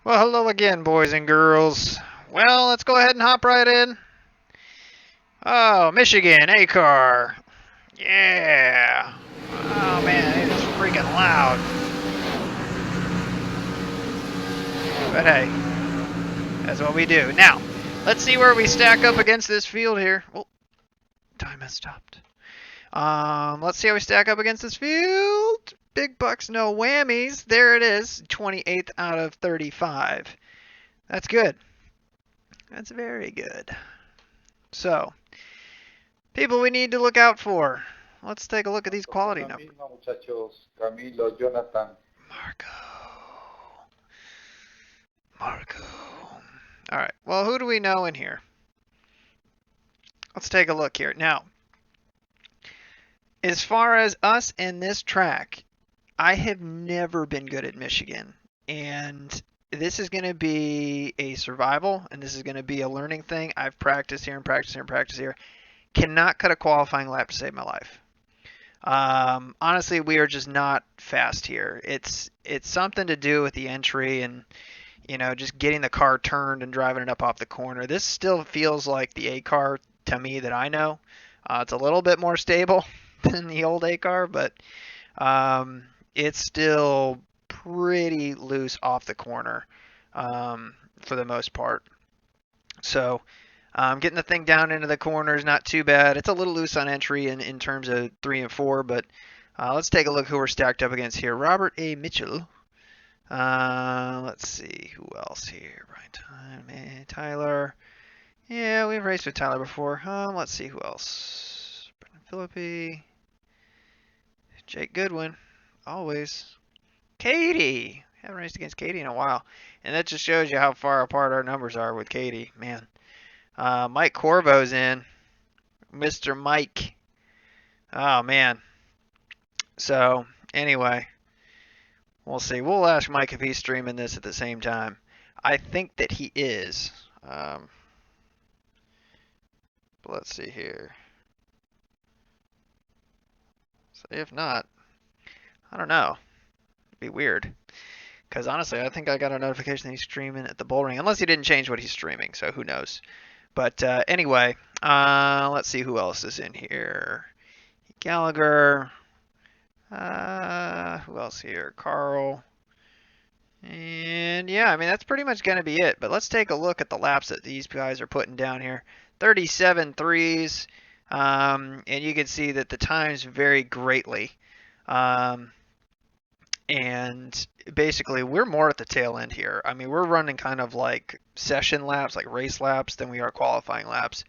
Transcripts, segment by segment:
Well, hello again, boys and girls. Well, let's go ahead and hop right in. Oh, Michigan, A-car. Yeah. Oh, man, it is freaking loud. But hey, that's what we do. Now, let's see where we stack up against this field here. Oh, time has stopped. Let's see how we stack up against this field. Big bucks, no whammies. There it is, 28th out of 35. That's good. That's very good. So, people we need to look out for. Let's take a look at these quality numbers. Muchachos, Camilo, Jonathan. Marco. Marco. All right. Well, who do we know in here? Let's take a look here. Now, as far as us and this track, I have never been good at Michigan. And this is going to be a survival, and this is going to be a learning thing. I've practiced here and practiced here and practiced here. Cannot cut a qualifying lap to save my life. Honestly, we are just not fast here. It's something to do with the entry and just getting the car turned and driving it up off the corner. This still feels like the A car to me that I know. It's a little bit more stable than the old A car, but it's still pretty loose off the corner for the most part. So getting the thing down into the corner is not too bad. It's a little loose on entry in terms of 3 and 4, but let's take a look who we're stacked up against here. Robert A. Mitchell. Let's see who else here. Brian Tyler. Yeah, we've raced with Tyler before. Let's see who else. Brendan Philippi. Jake Goodwin. Always. Katie. Haven't raced against Katie in a while. And that just shows you how far apart our numbers are with Katie. Man. Mike Corvo's in. Mr. Mike. Oh, man. So, anyway. We'll see. We'll ask Mike if he's streaming this at the same time. I think that he is. But let's see here. So if not, I don't know. It'd be weird. Because honestly, I think I got a notification that he's streaming at the bull ring. Unless he didn't change what he's streaming, so who knows. But anyway, let's see who else is in here. Gallagher. Who else here? Carl. And yeah, I mean, that's pretty much going to be it. But let's take a look at the laps that these guys are putting down here. 37 threes. And you can see that the times vary greatly. And basically, we're more at the tail end here. I mean, we're running kind of like session laps, like race laps, than we are qualifying laps.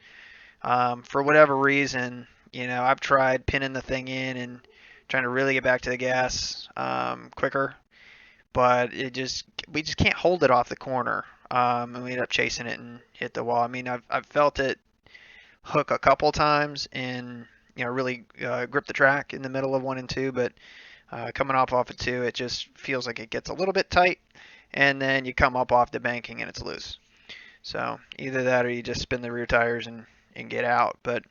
For whatever reason, I've tried pinning the thing in and trying to really get back to the gas quicker, but we just can't hold it off the corner, and we end up chasing it and hit the wall. I mean, I've felt it hook a couple times and really grip the track in the middle of 1 and 2, but coming off of 2, it just feels like it gets a little bit tight, and then you come up off the banking and it's loose. So either that or you just spin the rear tires and get out. But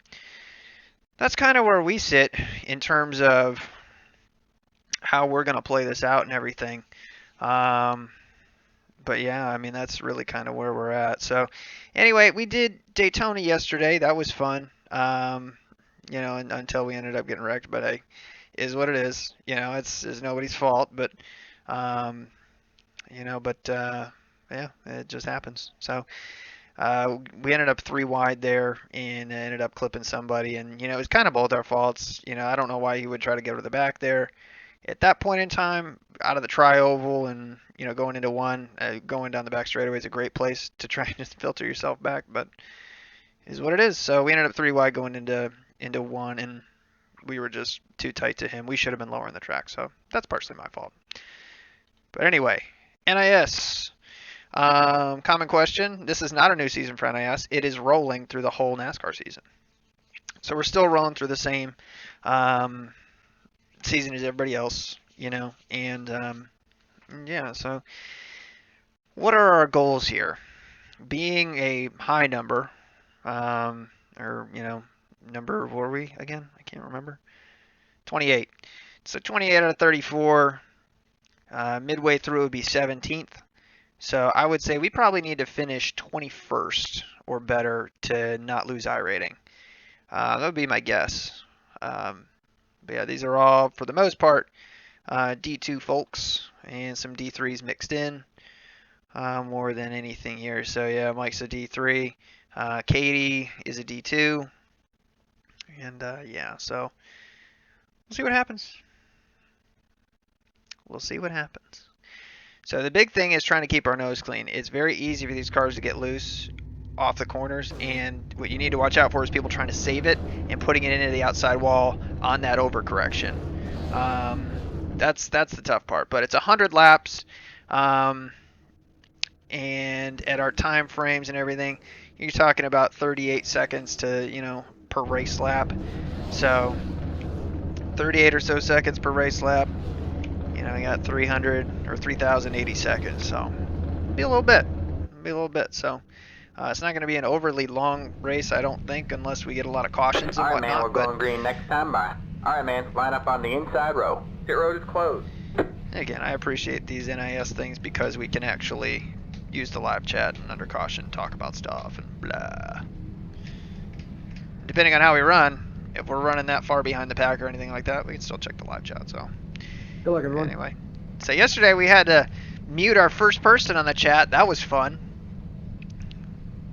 that's kind of where we sit in terms of how we're going to play this out and everything. But yeah, I mean, that's really kind of where we're at. So anyway, we did Daytona yesterday. That was fun. Until we ended up getting wrecked. But hey, is what it is. It's nobody's fault. But yeah, it just happens. So we ended up 3 wide there and ended up clipping somebody. And it was kind of both our faults. I don't know why he would try to get over the back there. At that point in time, out of the tri-oval and going into 1, going down the back straightaway is a great place to try and just filter yourself back, but is what it is. So we ended up 3 wide going into 1, and we were just too tight to him. We should have been lower in the track, so that's partially my fault. But anyway, NIS. Common question. This is not a new season for NIS. It is rolling through the whole NASCAR season. So we're still rolling through the same season as everybody else, and yeah, so what are our goals here? Being a high number, or number were we again? I can't remember. 28. So 28 out of 34. Midway through would be 17th. So I would say we probably need to finish 21st or better to not lose iRating. That would be my guess. But yeah, these are all, for the most part, D2 folks and some D3s mixed in more than anything here. So yeah, Mike's a D3. Katie is a D2. And yeah, so we'll see what happens. We'll see what happens. So the big thing is trying to keep our nose clean. It's very easy for these cars to get loose off the corners, and what you need to watch out for is people trying to save it and putting it into the outside wall on that overcorrection. That's the tough part. But it's 100 laps, and at our time frames and everything, you're talking about 38 seconds to per race lap. So 38 or so seconds per race lap. I got 300 or 3,080 seconds, so be a little bit. So it's not going to be an overly long race, I don't think, unless we get a lot of cautions and All right, whatnot. man, we're going green next time by. All right, man, line up on the inside row. Pit road is closed. Again, I appreciate these NIS things because we can actually use the live chat and under caution talk about stuff and blah. Depending on how we run, if we're running that far behind the pack or anything like that, we can still check the live chat. So. Good luck, everyone. Anyway, so yesterday we had to mute our first person on the chat. That was fun.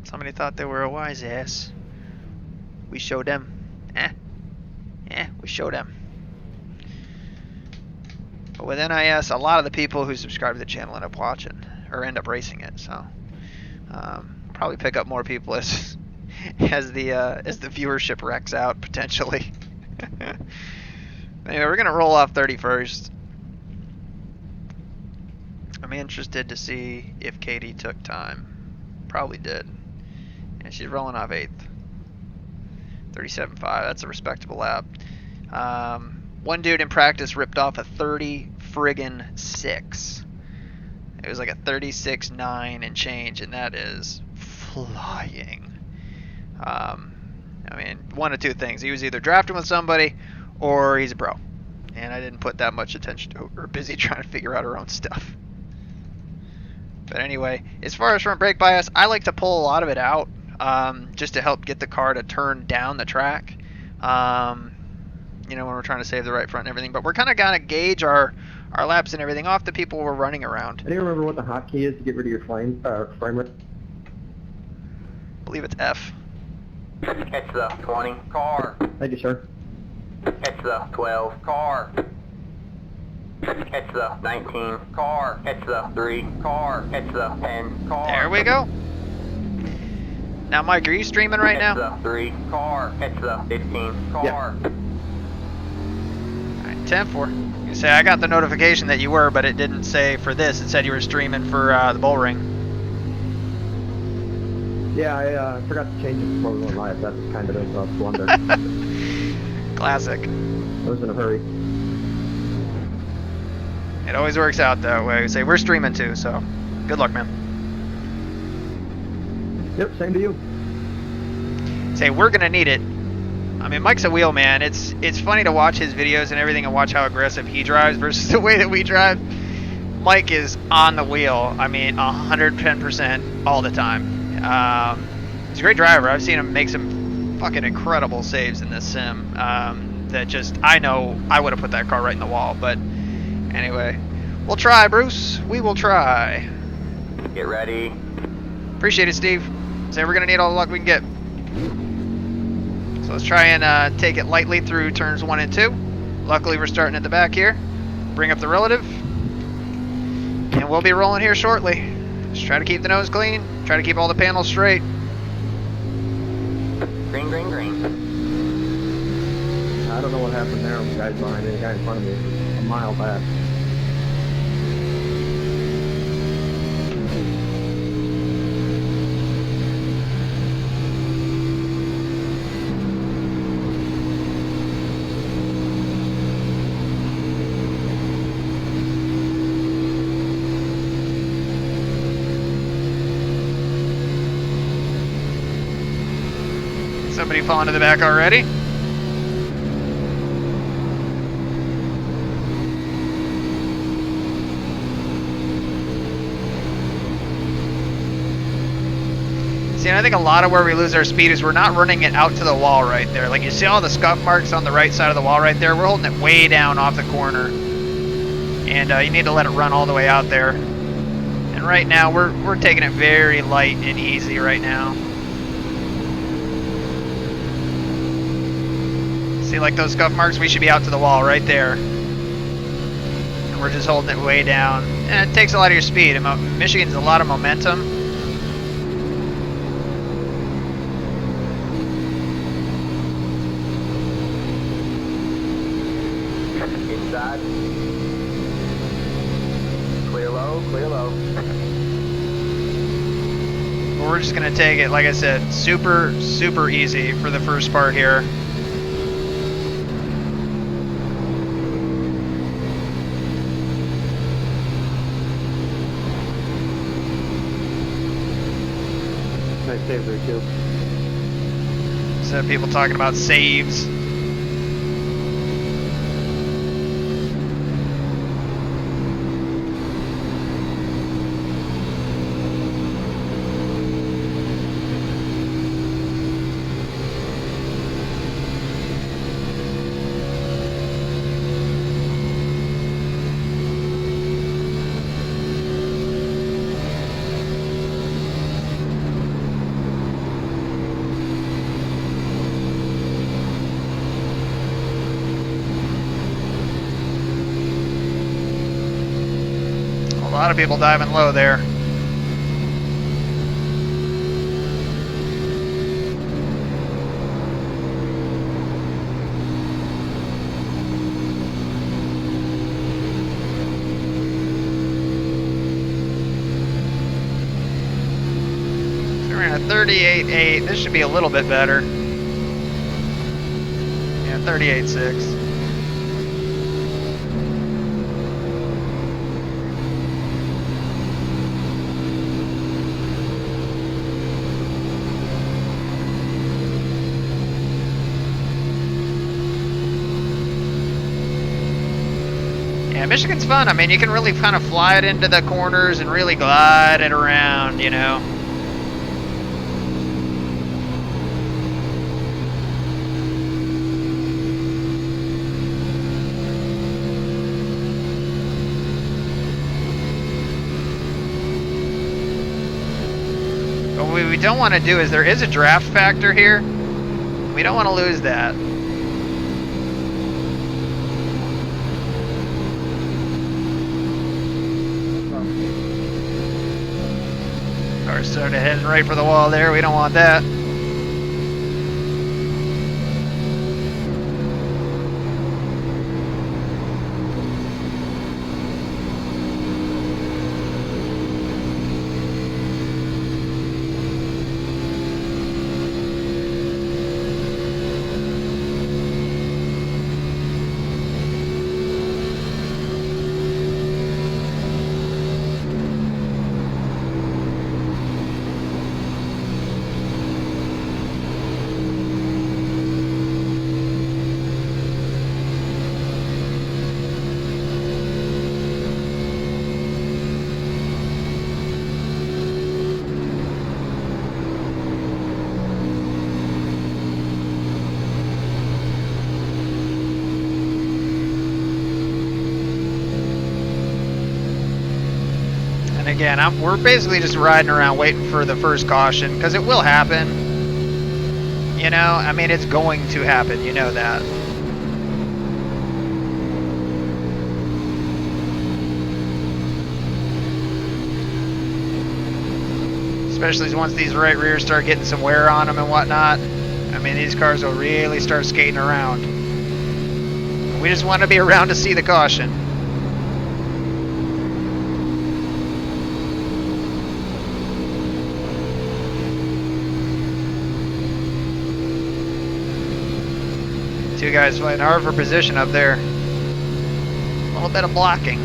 Somebody thought they were a wise ass. We showed them. We showed them. But with NIS, a lot of the people who subscribe to the channel end up watching or end up racing it. So probably pick up more people as the viewership wrecks out potentially. Anyway, we're gonna roll off 31st. I'm interested to see if Katie took time. Probably did. And she's rolling off 8th. 37.5. That's a respectable lap. One dude in practice ripped off a 30 friggin' 6. It was like a 36.9 and change, and that is flying. I mean, one of two things. He was either drafting with somebody or he's a pro. And I didn't put that much attention to it. We were busy trying to figure out our own stuff. But anyway, as far as front brake bias, I like to pull a lot of it out just to help get the car to turn down the track. When we're trying to save the right front and everything. But we're kind of going to gauge our laps and everything off the people we're running around. I don't remember what the hotkey is to get rid of your frame rate. I believe it's F. Catch the 20 car. Thank you, sir. Catch the 12 car. Catch the 19 car. Catch the 3 car. Catch the 10 car. There we go. Now, Mike, are you streaming right now? Catch the 3 car. Catch the 15 car. Yeah. Alright, 10-4. You say I got the notification that you were, but it didn't say for this. It said you were streaming for the bull ring. Yeah, I forgot to change it before we went live. That's kind of a blunder. Classic. I was in a hurry. It always works out that way. We say we're streaming too, so good luck, man. Yep, same to you. Say we're gonna need it. I mean, Mike's a wheel man. It's funny to watch his videos and everything and watch how aggressive he drives versus the way that we drive. Mike is on the wheel. I mean, 110% all the time. He's a great driver. I've seen him make some fucking incredible saves in this sim. That just, I know I would have put that car right in the wall. But anyway, we'll try, Bruce. We will try. Get ready. Appreciate it, Steve. Say we're gonna need all the luck we can get. So let's try and take it lightly through turns 1 and 2. Luckily, we're starting at the back here. Bring up the relative. And we'll be rolling here shortly. Just try to keep the nose clean. Try to keep all the panels straight. Green, green, green. I don't know what happened there. The guy's behind me. The guy in front of me is a mile back. Somebody falling to the back already. See, and I think a lot of where we lose our speed is we're not running it out to the wall right there. Like, you see all the scuff marks on the right side of the wall right there? We're holding it way down off the corner. And you need to let it run all the way out there. And right now, we're taking it very light and easy right now. See, like those scuff marks? We should be out to the wall right there. And we're just holding it way down. And it takes a lot of your speed. Michigan's a lot of momentum. Inside. Clear low, clear low. But we're just going to take it, like I said, super, super easy for the first part here. Nice save there, too. So people talking about saves. A lot of people diving low there. So we're at 38.8. This should be a little bit better. Yeah, 38.6. Yeah, Michigan's fun. I mean, you can really kind of fly it into the corners and really glide it around, you know. But what we don't want to do is there is a draft factor here. We don't want to lose that. Cars started heading right for the wall there. We don't want that. And again, we're basically just riding around waiting for the first caution, because it will happen. You know, I mean, it's going to happen. You know that. Especially once these right rears start getting some wear on them and whatnot. I mean, these cars will really start skating around. We just want to be around to see the caution. Two guys fighting hard for position up there. A little bit of blocking.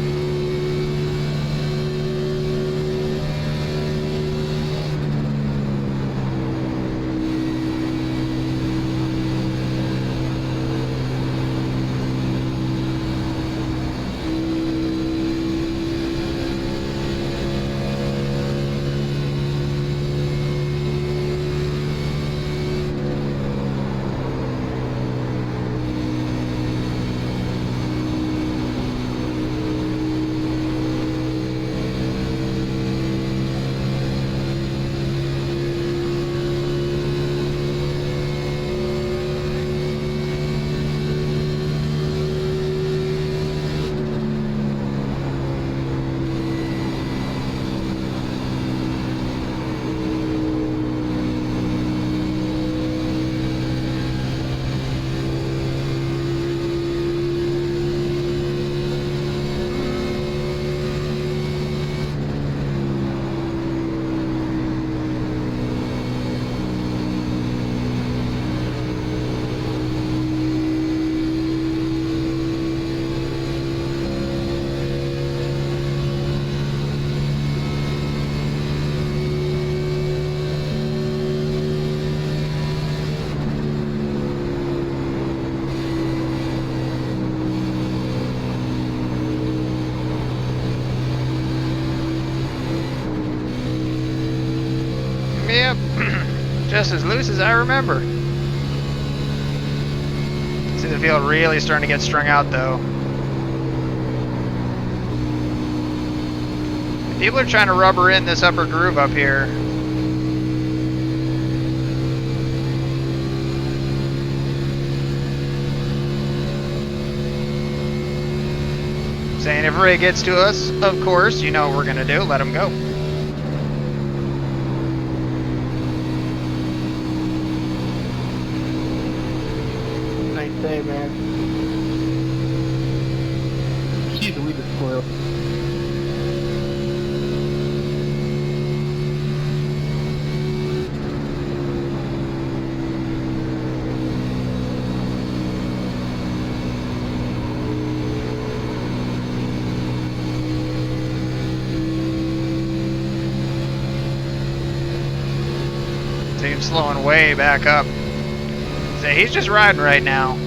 Yep. Just as loose as I remember. See the field really starting to get strung out though. People are trying to rubber in this upper groove up here. Saying if Ray gets to us, of course, you know what we're gonna do, let him go. Nice day, man. She's a wee bit spoiled. Team's slowing way back up. So he's just riding right now.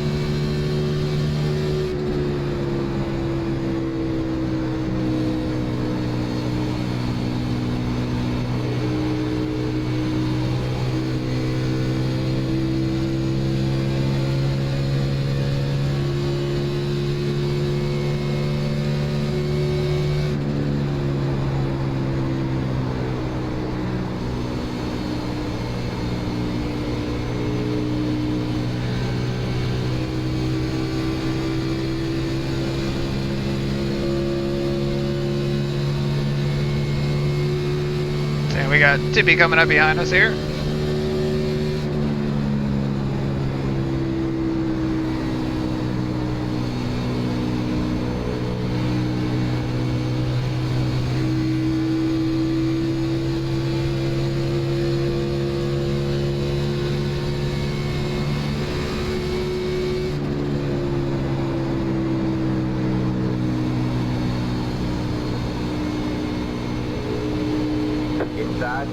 We got Tippy coming up behind us here. Inside.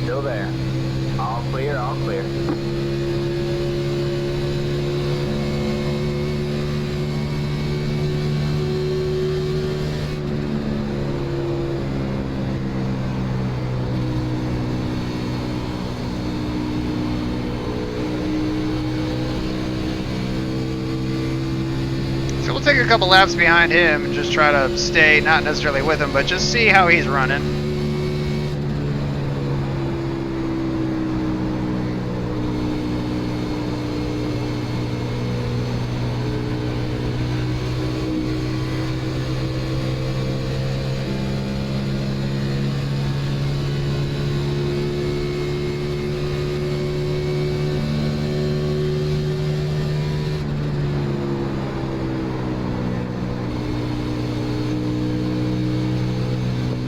Still there. All clear, all clear. So we'll take a couple laps behind him and just try to stay, not necessarily with him, but just see how he's running.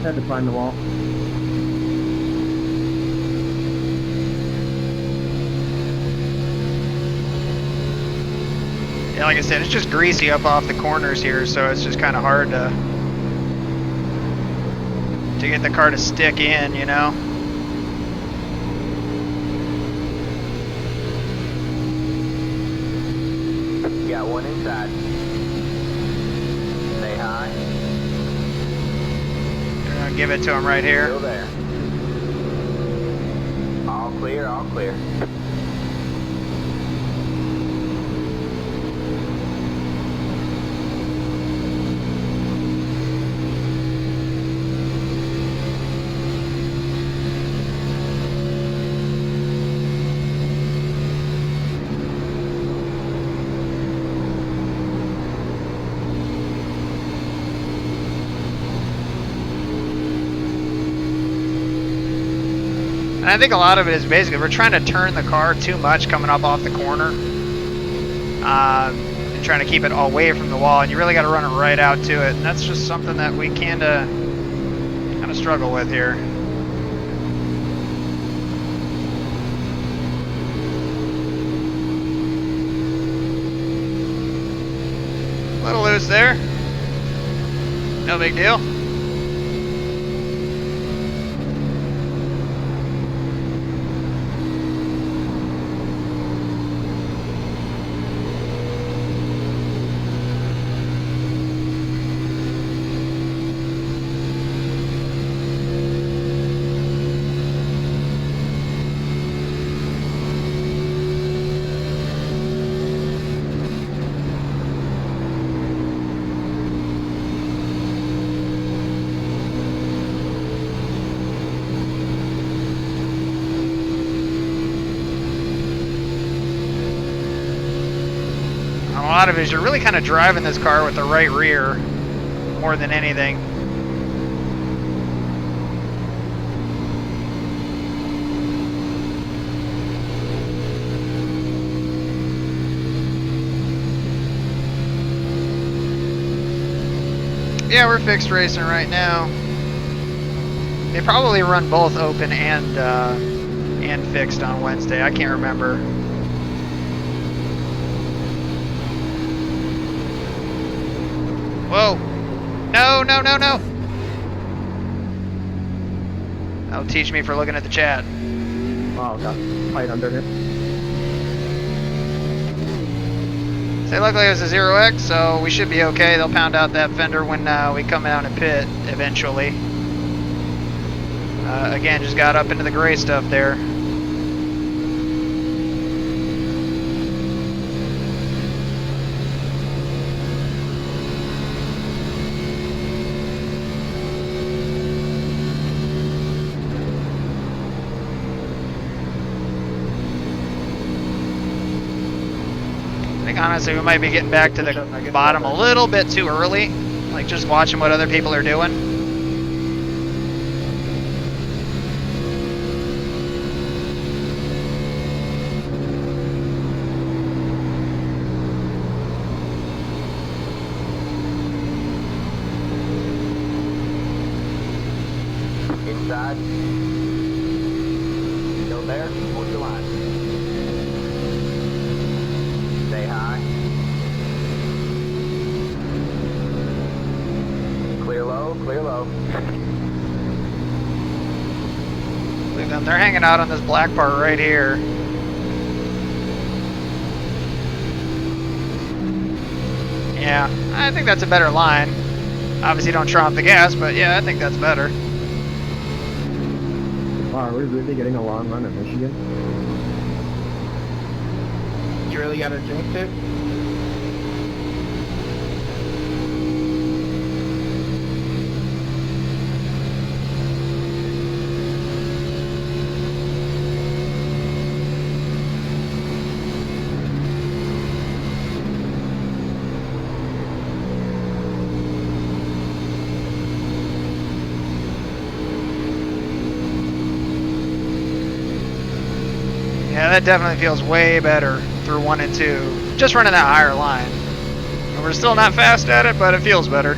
Had to find the wall. Yeah, like I said, it's just greasy up off the corners here, so it's just kind of hard to get the car to stick in, you know? Got one inside. Stay high. We're gonna give it to him right here. Still there. All clear, all clear. And I think a lot of it is basically we're trying to turn the car too much coming up off the corner. And trying to keep it away from the wall, and you really got to run it right out to it. And that's just something that we kind of struggle with here. A little loose there. No big deal. lot of it is you're really kind of driving this car with the right rear more than anything. Yeah, we're fixed racing right now. They probably run both open and fixed on Wednesday. I can't remember. Whoa! No, no, no, no! That'll teach me for looking at the chat. Oh, got tight under here. They look like it was a 0X, so we should be okay. They'll pound out that fender when we come out and pit eventually. Again, just got up into the gray stuff there. Honestly, we might be getting back to the bottom a little bit too early. Like just watching what other people are doing. Inside. Still there? Hold your line. Stay high. Clear low, clear low. Look at them, they're hanging out on this black part right here. Yeah, I think that's a better line. Obviously don't tromp the gas, but yeah, I think that's better. Wow, are we really getting a long run in Michigan? You really gotta jinx it? Yeah, that definitely feels way better through 1 and 2. Just running that higher line. And we're still not fast at it, but it feels better.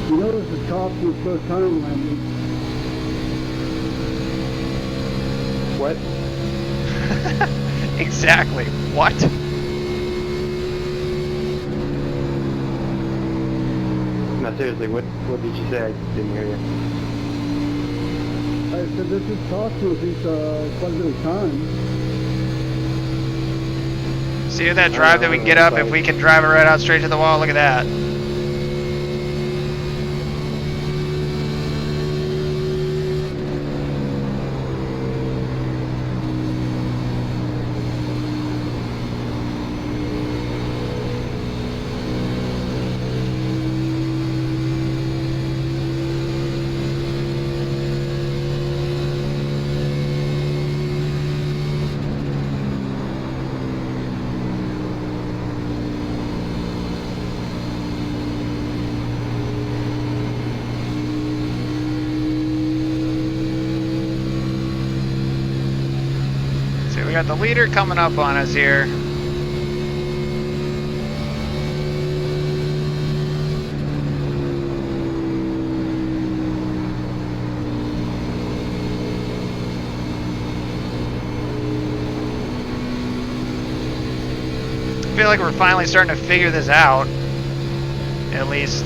You notice the top was first time landing. What? Exactly. What? No, seriously, what did you say? I didn't hear you. I said this is top was quite a bit of time. See that drive that we can get up if we can drive it right out straight to the wall? Look at that. We got the leader coming up on us here. I feel like we're finally starting to figure this out, at least.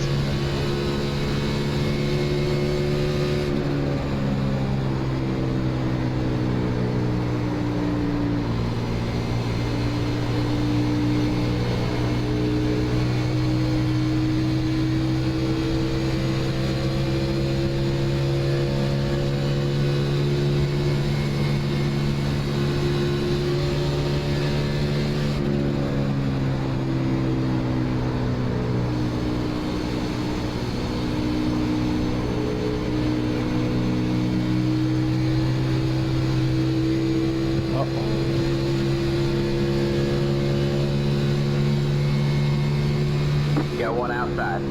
outside.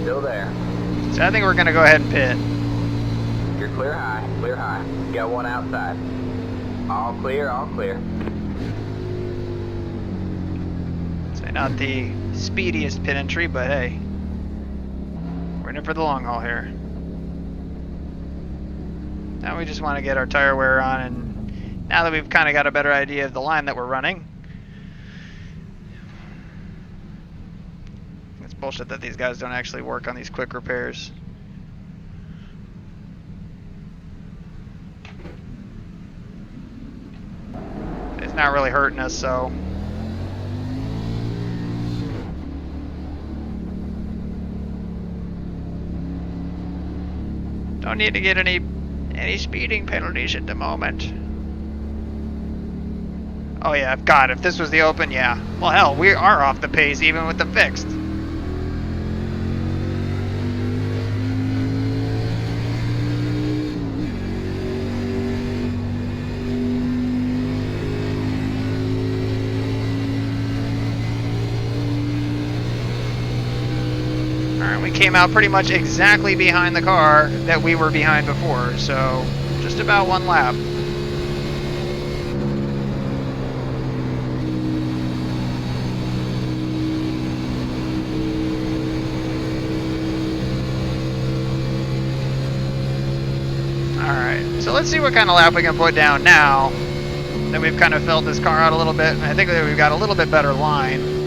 Still there. So I think we're gonna go ahead and pit. You're clear high, clear high. Got one outside. All clear, all clear. So not the speediest pit entry, but hey, we're in it for the long haul here. Now we just want to get our tire wear on, and now that we've kind of got a better idea of the line that we're running, it's bullshit that these guys don't actually work on these quick repairs. It's not really hurting us, so. Don't need to get any speeding penalties at the moment. Oh yeah, God, if this was the open, yeah. Well, hell, we are off the pace even with the fixed. Alright, we came out pretty much exactly behind the car that we were behind before, so just about one lap. Alright, so let's see what kind of lap we can put down now that we've kind of felt this car out a little bit. I think that we've got a little bit better line.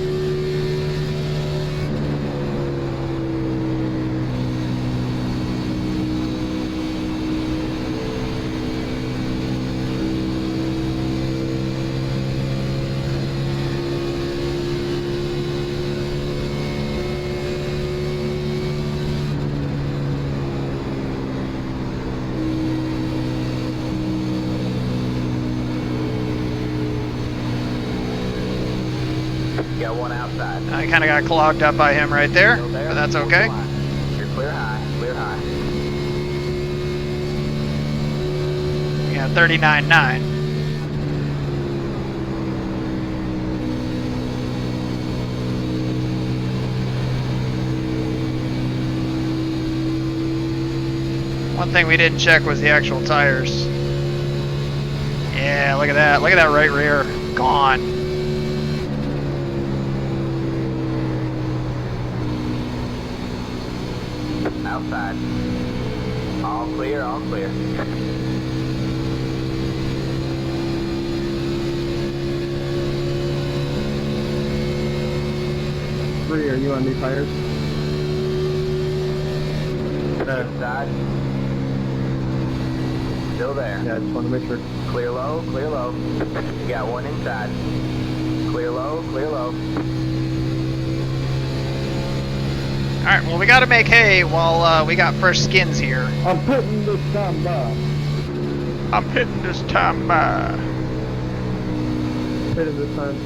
Got one outside. I kind of got clogged up by him right there, Still there. but that's okay. You're clear high, clear high. We got 39.9. One thing we didn't check was the actual tires. Yeah, look at that. Look at that right rear. Gone. Outside. All clear, all clear. Three, are you on new tires? Inside. Still there. Yeah, I just want to make sure. Clear low, clear low. You got one inside. Clear low, clear low. Alright, well we gotta make hay while we got fresh skins here. I'm putting this time by. I'm hitting this time by. Hit it this time.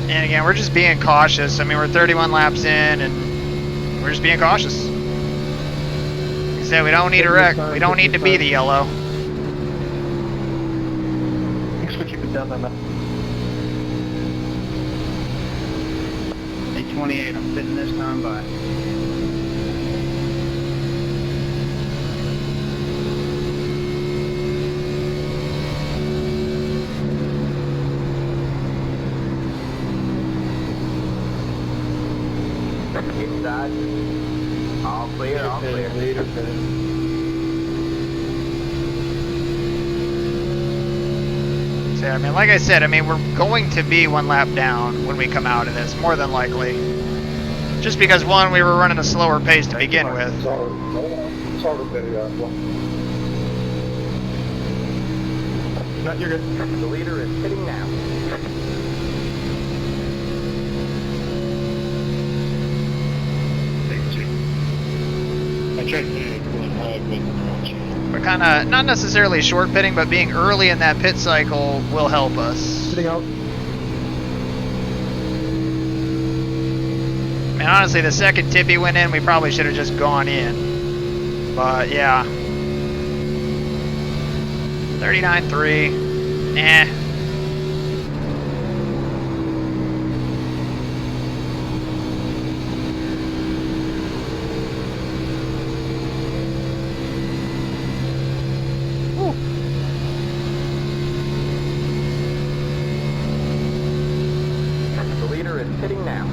And again, we're just being cautious. I mean, we're 31 laps in, and we're just being cautious. Like I said, we don't need a wreck. We don't need to be the yellow. Thanks for keeping down that map. 828, I'm fitting this time by. Inside. All clear, all clear. Leader fitting. So, I mean, like I said, I mean, we're going to be one lap down when we come out of this, more than likely. Just because, one, we were running a slower pace to begin with. Sorry, video. No, you're good. The leader is hitting now. I tried to go hard with the We're kind of, not necessarily short pitting, but being early in that pit cycle will help us. Sitting out. I mean, honestly, the second Tippy went in, we probably should have just gone in. But, yeah. 39.3. Nah. The leader is pitting now.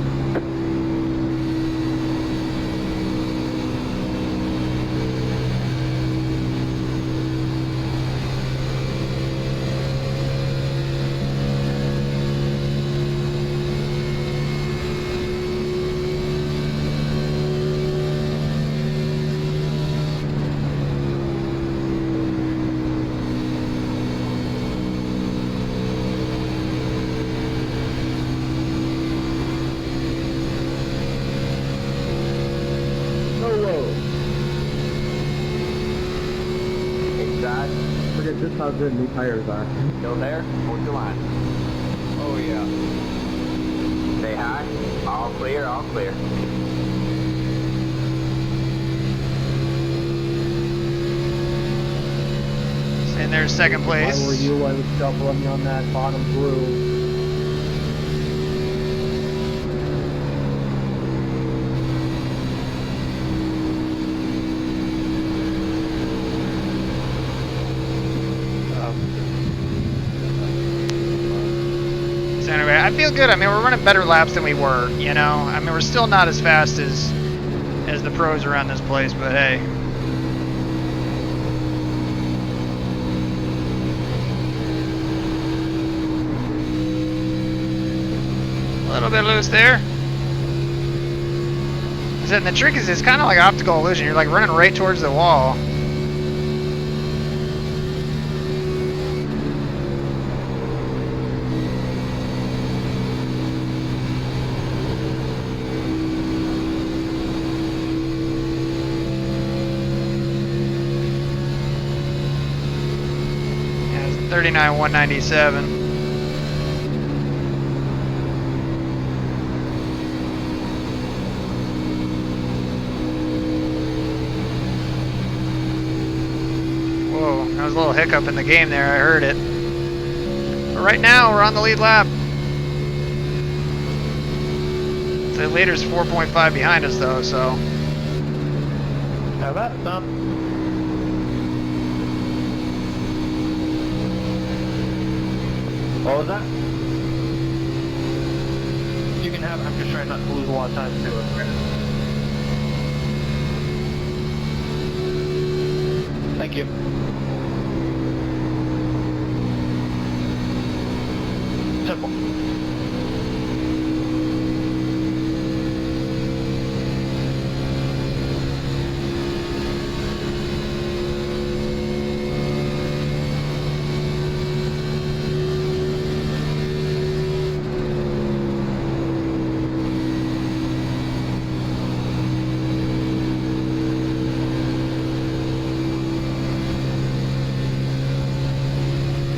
Inside. Forget just how good new tires are. Still there? Hold your line. Oh, yeah. Stay high. All clear, all clear. And there's second If place. I were you, I would stop running on that bottom groove. So anyway, I feel good. I mean, we're running better laps than we were, you know? I mean, we're still not as fast as the pros around this place, but hey. A little bit loose there. And the trick is, it's kind of like optical illusion. You're like running right towards the wall. Yeah, it's 39,197. Whoa, that was a little hiccup in the game there, I heard it. But right now, we're on the lead lap. The leader's 4.5 behind us though, so. How about some? What was that? You can have it. I'm just trying not to lose a lot of time to do it. Thank you. Simple.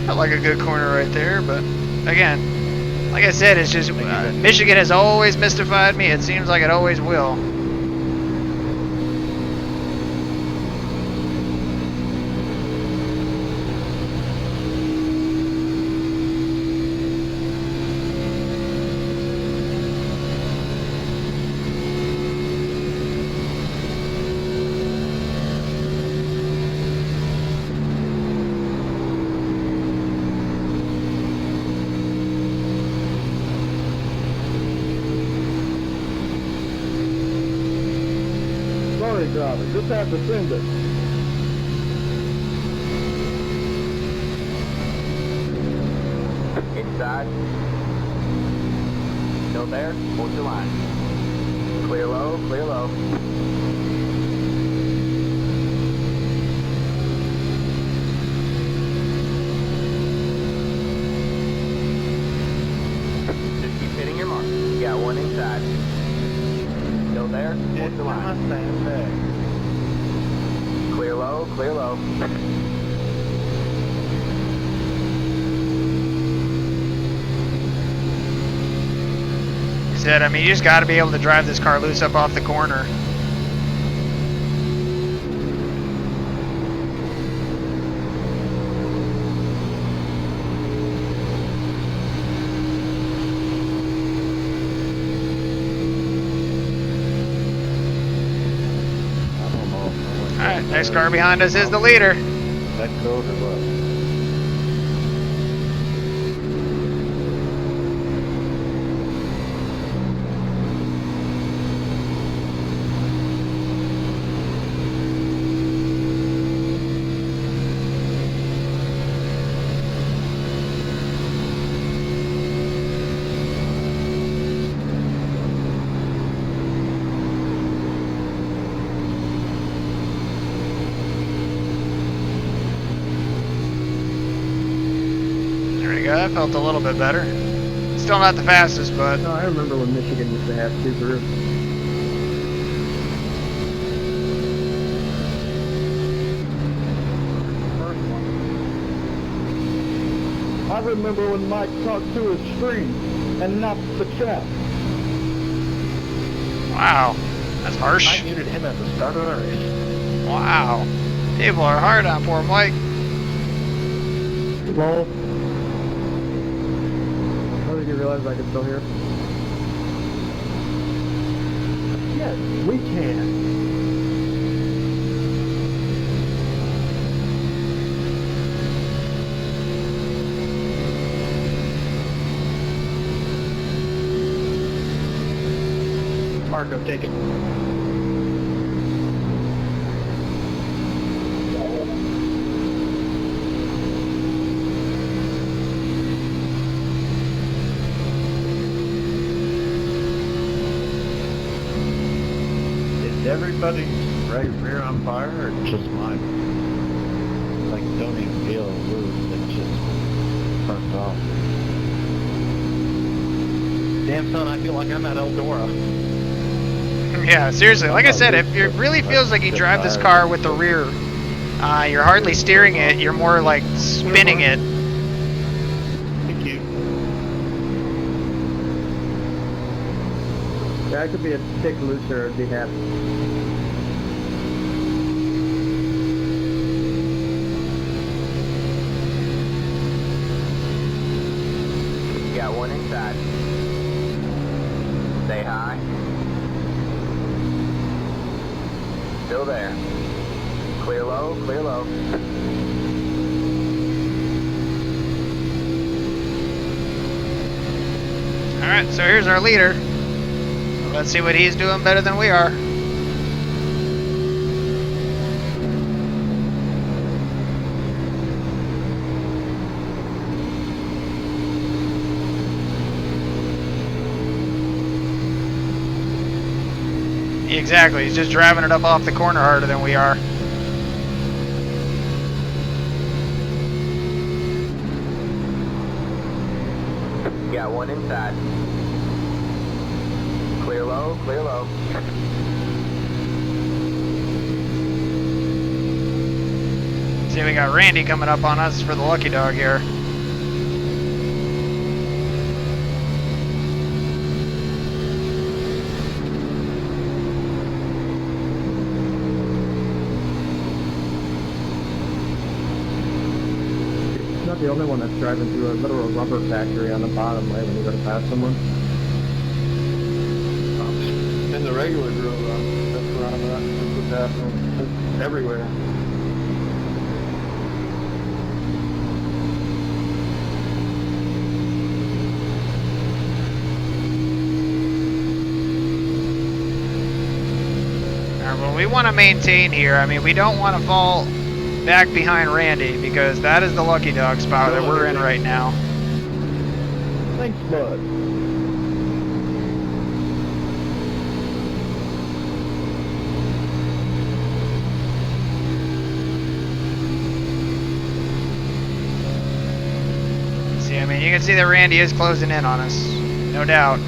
Felt like a good corner right there, but again, like I said, it's just Michigan has always mystified me. It seems like it always will. Sorry, driver. Just have to send it. Inside. Still there? Hold your line. Clear low, clear low. Just keep hitting your mark. You got one inside. Still there? Hold your line. Clear low, clear low. He said, I mean, you just got to be able to drive this car loose up off the corner. Next car behind us is the leader. That code or what? There we go. That felt a little bit better. Still not the fastest, but No, I remember when Michigan used to have Subaru. I remember when Mike talked to his screen and not the chat. wow, that's harsh. I muted him at the start of the race. Wow, people are hard on poor Mike. Lol. How did you realize I could still hear? Yes, we can. Marco, take it. Is everybody's right rear on fire or just mine? Like, don't even feel loose, it's just burnt off. Damn son, I feel like I'm at Eldora. Yeah, seriously, like I said, it really feels like you drive this car with the rear. You're hardly steering it, you're more like spinning it. Thank you. Yeah, I could be a tick looser, I'd be happy. Got one inside. Say hi. Still there. Clear low, clear low. Alright, so here's our leader. Let's see what he's doing better than we are. Exactly, he's just driving it up off the corner harder than we are. Got one inside. Clear low, clear low. See, we got Randy coming up on us for the lucky dog here. Not the only one that's driving through a literal rubber factory on the bottom, right, when you go to pass someone. In the regular drill run, that's where I'm at. That's what's happening. It's everywhere. Alright, well, we want to maintain here. I mean, we don't want to fall back behind Randy because that is the lucky dog spot that we're in right now. Thanks, bud. See, I mean, you can see that Randy is closing in on us, no doubt.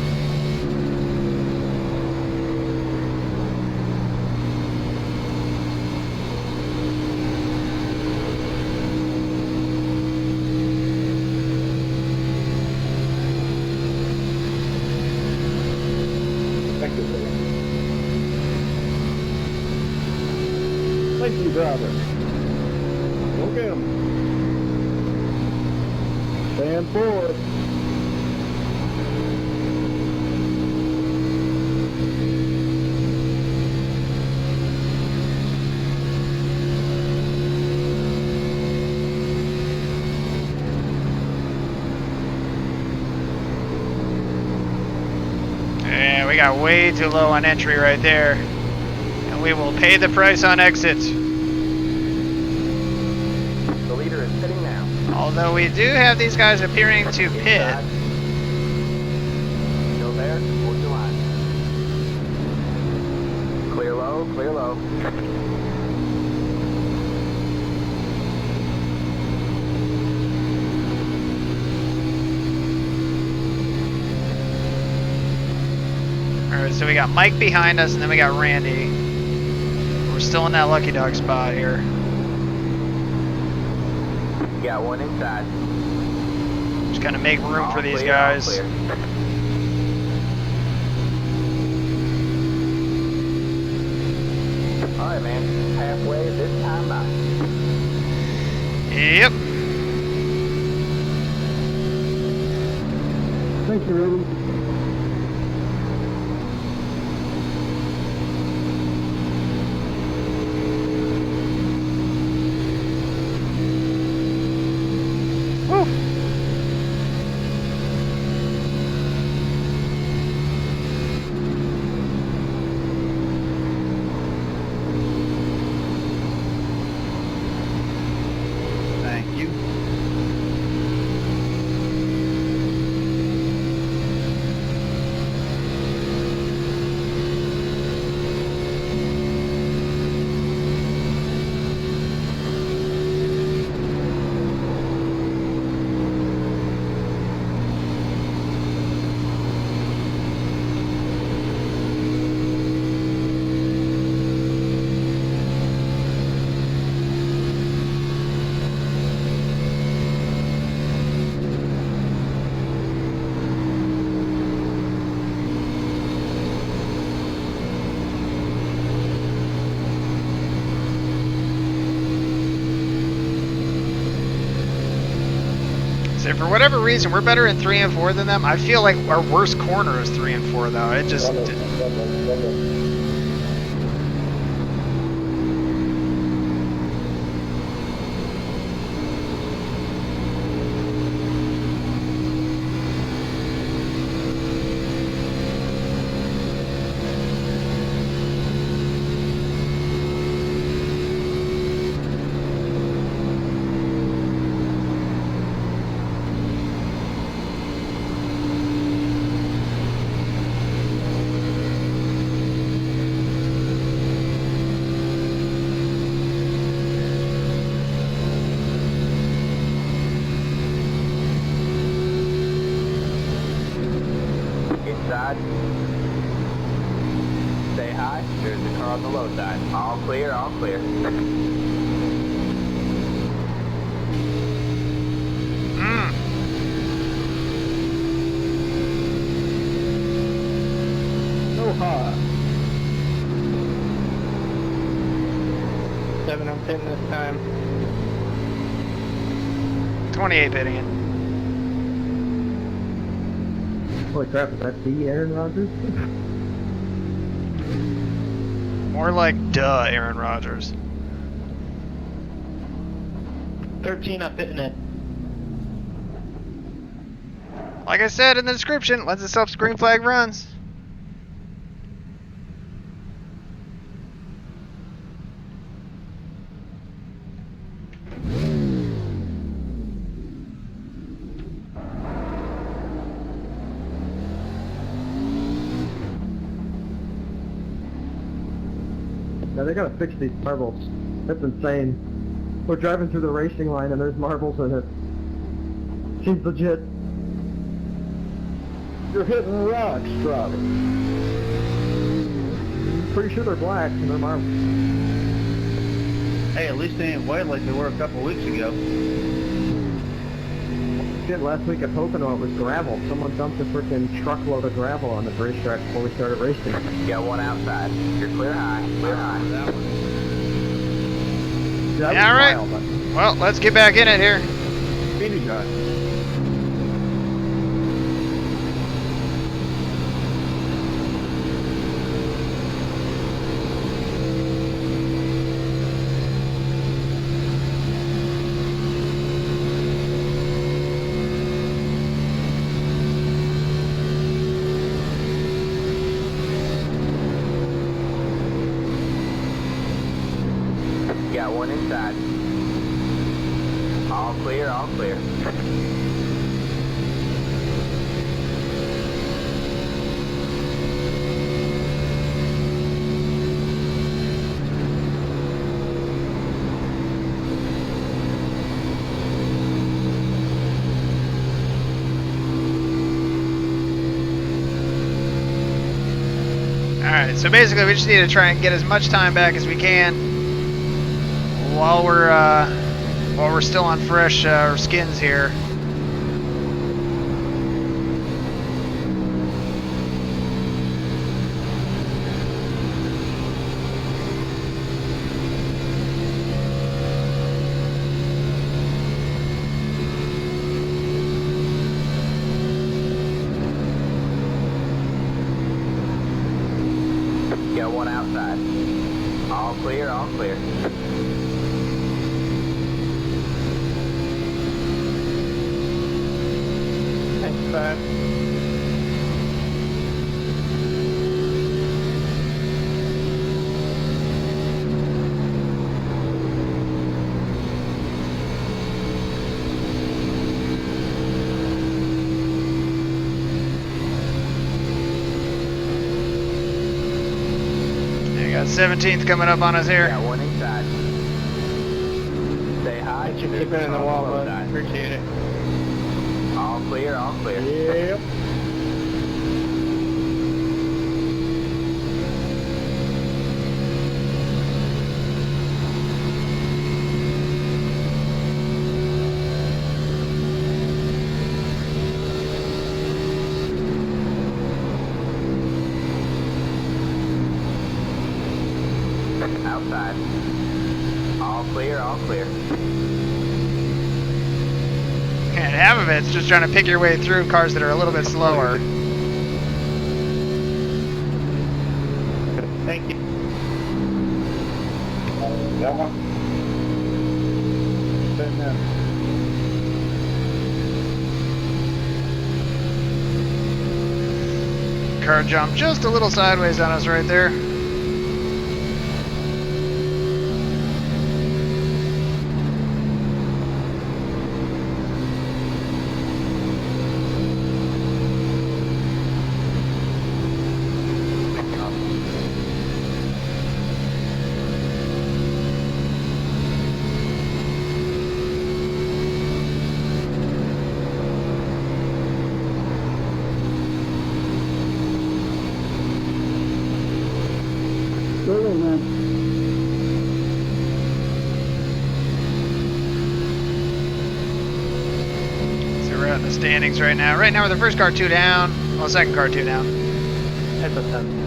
Thank you, brother. Thank you, brother. Go get him. Stand forward. we got way too low on entry right there. And we will pay the price on exit. The leader is pitting now. Although we do have these guys appearing to pit. Inside. Still there? Hold your line. Clear low, clear low. Alright, so we got Mike behind us, and then we got Randy. We're still in that lucky dog spot here. Got one inside. Just gotta make room All for these clear, all guys. clear. Alright, man. Halfway this time out. Yep. Thank you, Rudy. Woo. Thank you. So for whatever reason, we're better in 3 and 4 than them. I feel like our worst corner is 3 and 4 though. It just Inside. Stay high. There's the car on the low side. All clear, all clear. So high. 7 on 10 this time. 28 pitting it. Holy crap, is that the Aaron Rodgers? More like duh, Aaron Rodgers. 13 up hitting it. Like I said in the description, lends itself to green flag runs. Now they gotta fix these marbles. That's insane. We're driving through the racing line and there's marbles in it. Seems legit. You're hitting rocks, driver. Pretty sure they're black and they're marbles. Hey, at least they ain't white like they were a couple weeks ago. Shit, last week at Pocono it was gravel. Someone dumped a freaking truckload of gravel on the racetrack before we started racing. Got one outside. You're clear high, clear high. That Yeah, was right. wild. Well, let's get back in it here. Speedy guy. inside. All clear, all clear. Alright, so basically we just need to try and get as much time back as we can while we're still on fresh skins here. Got one outside. All clear, all clear. Thanks, Pat. We got 17th coming up on us here. Got one inside. Stay high. Thanks for keeping it in the wall, bud. Appreciate it. All clear, all clear. Yep. Outside. All clear, all clear. And half of it's just trying to pick your way through cars that are a little bit slower. Thank you. That one. Been there. Car jumped just a little sideways on us right there. Really, man. So we're out in the standings right now. Right now we're the first car 2 down. Well, second car 2 down. That's a 10.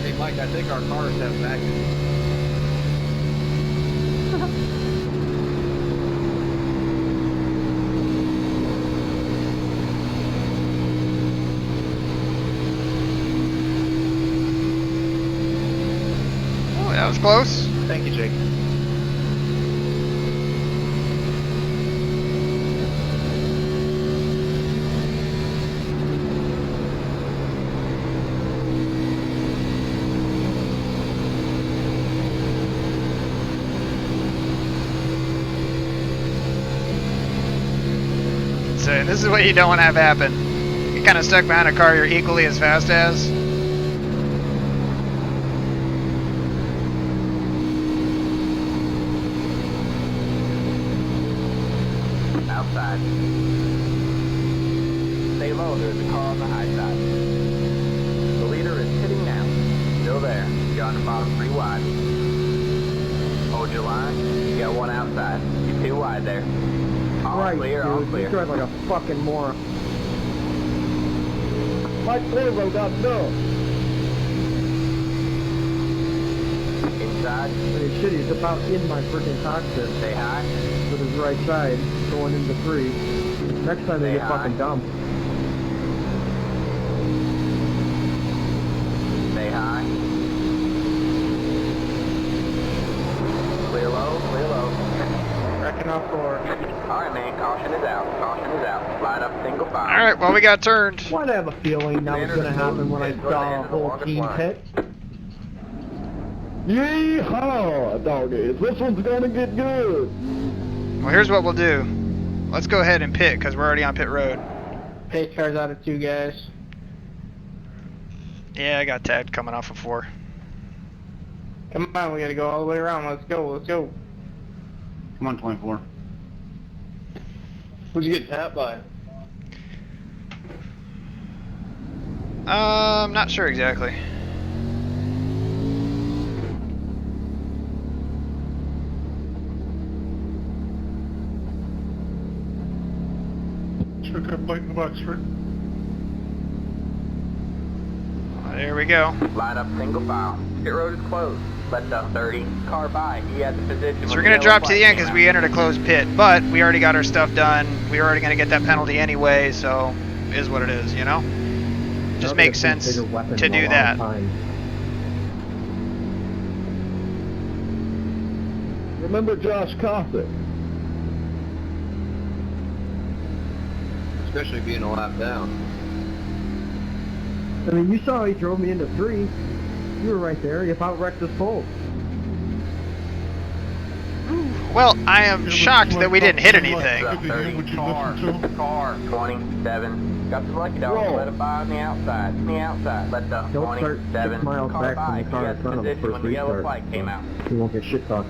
Hey, Mike, I think our cars have magnets. Oh, that was close. Thank you, Jake. So this is what you don't want to have happen. You're kind of stuck behind a car you're equally as fast as. Outside. Stay low, there's a car on the high side. The leader is hitting now. Still there. You're on the bottom 3 wide. Hold your line. You got one outside. You're 2 wide there. All Right, clear, all dude. You clear. drive like a fucking moron. Mike Clearroad got done. Inside. I mean, shit, he's about in my freaking cockpit Stay high. with his right side going into 3. Next time they Stay get high. fucking dumped. Stay high. Clear low, clear low. Wrecking off 4. All right, man. Caution is out. Caution is out. Line up single file. All right, well, we got turned. Why'd I have a feeling that was gonna happen when I saw a whole team pit? Yeehaw, doggies. This one's gonna get good. Well, here's what we'll do. Let's go ahead and pit because we're already on pit road. Pace car's out of 2 guys. Yeah, I got tagged coming off of 4. Come on, we gotta go all the way around. Let's go, let's go. Come on, 24. Who'd you get tapped by? Not sure exactly. Took that bite in the box, right? There we go. Line up single file. Pit road is closed. Let the 30 car by. He had the position. So we're going to drop to the end because we entered a closed pit, but we already got our stuff done. We were already going to get that penalty anyway, so it is what it is, you know? Just makes sense to do that. Remember Josh Cossack? Especially being a lap down. I mean, you saw he drove me into 3. You were right there. You about wrecked us both. Well, I am shocked that we didn't hit anything. 30 car 27. Got the lucky dog. Let it by on the outside. On the outside. Let the Don't start 27 6 miles car back by. from the car He in had front of the position first when the yellow restart. flag came out. You won't get shit talked.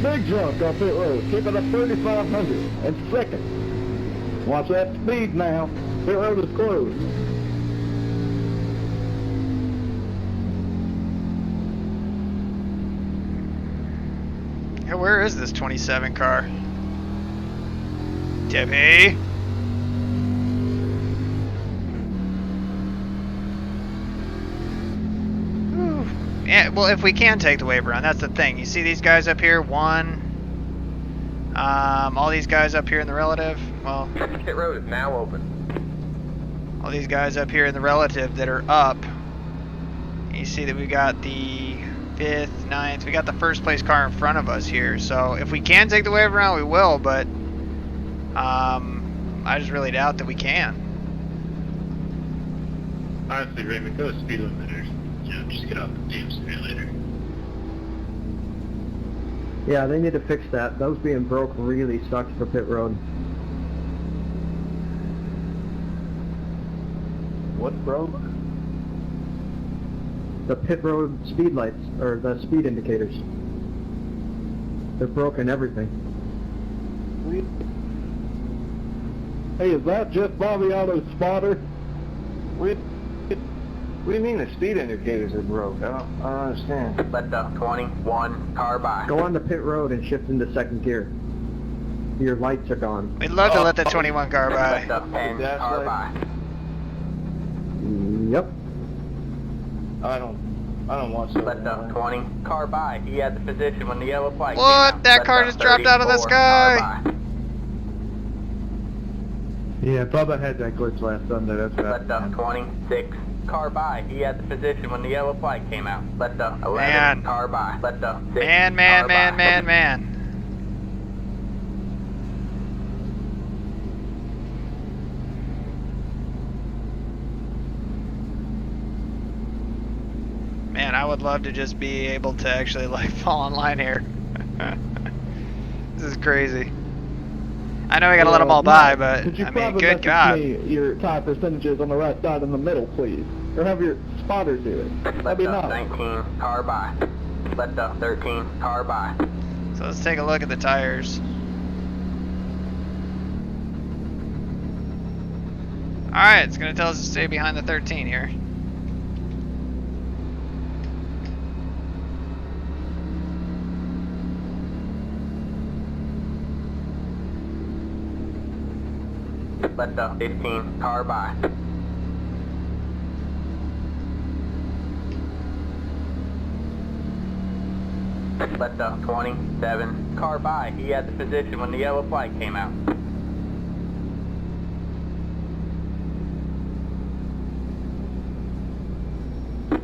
Big jump off pit road. Keep it at 3,500. And second. Watch that speed now. Pit road is closed. Yeah, where is this 27 car? Debbie? Whew. Yeah, well, if we can take the wave run, that's the thing. You see these guys up here? 1. All these guys up here in the relative. Well, Pit road is now open. all these guys up here in the relative that are up. You see that we got the 5th, 9th. We got the first place car in front of us here. So if we can take the wave around, we will. But I just really doubt that we can. Honestly, Raymond, go to speed limiters. You know, just get off the damn simulator. Yeah, they need to fix that. Those being broke really sucks for pit road. What broke? The pit road speed lights, or the speed indicators. They're broken everything. Hey, is that just Bobby Otto's spotter? What do you mean the speed indicators are broke? I don't understand. Let the 21 car by. Go on to pit road and shift into 2nd gear. Your lights are gone. We'd love to let that 21 car by. Let the 10 car by. Yep. I don't watch that. Let the 20 car by. He had the position when the yellow flag came What? out. That Let car the just dropped out of the 34 sky. car by. Yeah, Bubba had that glitch last Sunday. That's what Let the happened. 26 car by. He had the position when the yellow flag came out. Let the 11 Man. car by. Let the 6 Man. car by. Man, I would love to just be able to actually like fall in line here. This is crazy. I know we gotta let them all by, but Could you I mean, probably good message God. me your tire percentages on the right side in the middle, please? Or have your spotter do it. Let That'd be the nice. 19 car by. Let the 13 car by. So let's take a look at the tires. Alright, it's gonna tell us to stay behind the 13 here. Let the 15 car by. Let the 27 car by. He had the position when the yellow flag came out.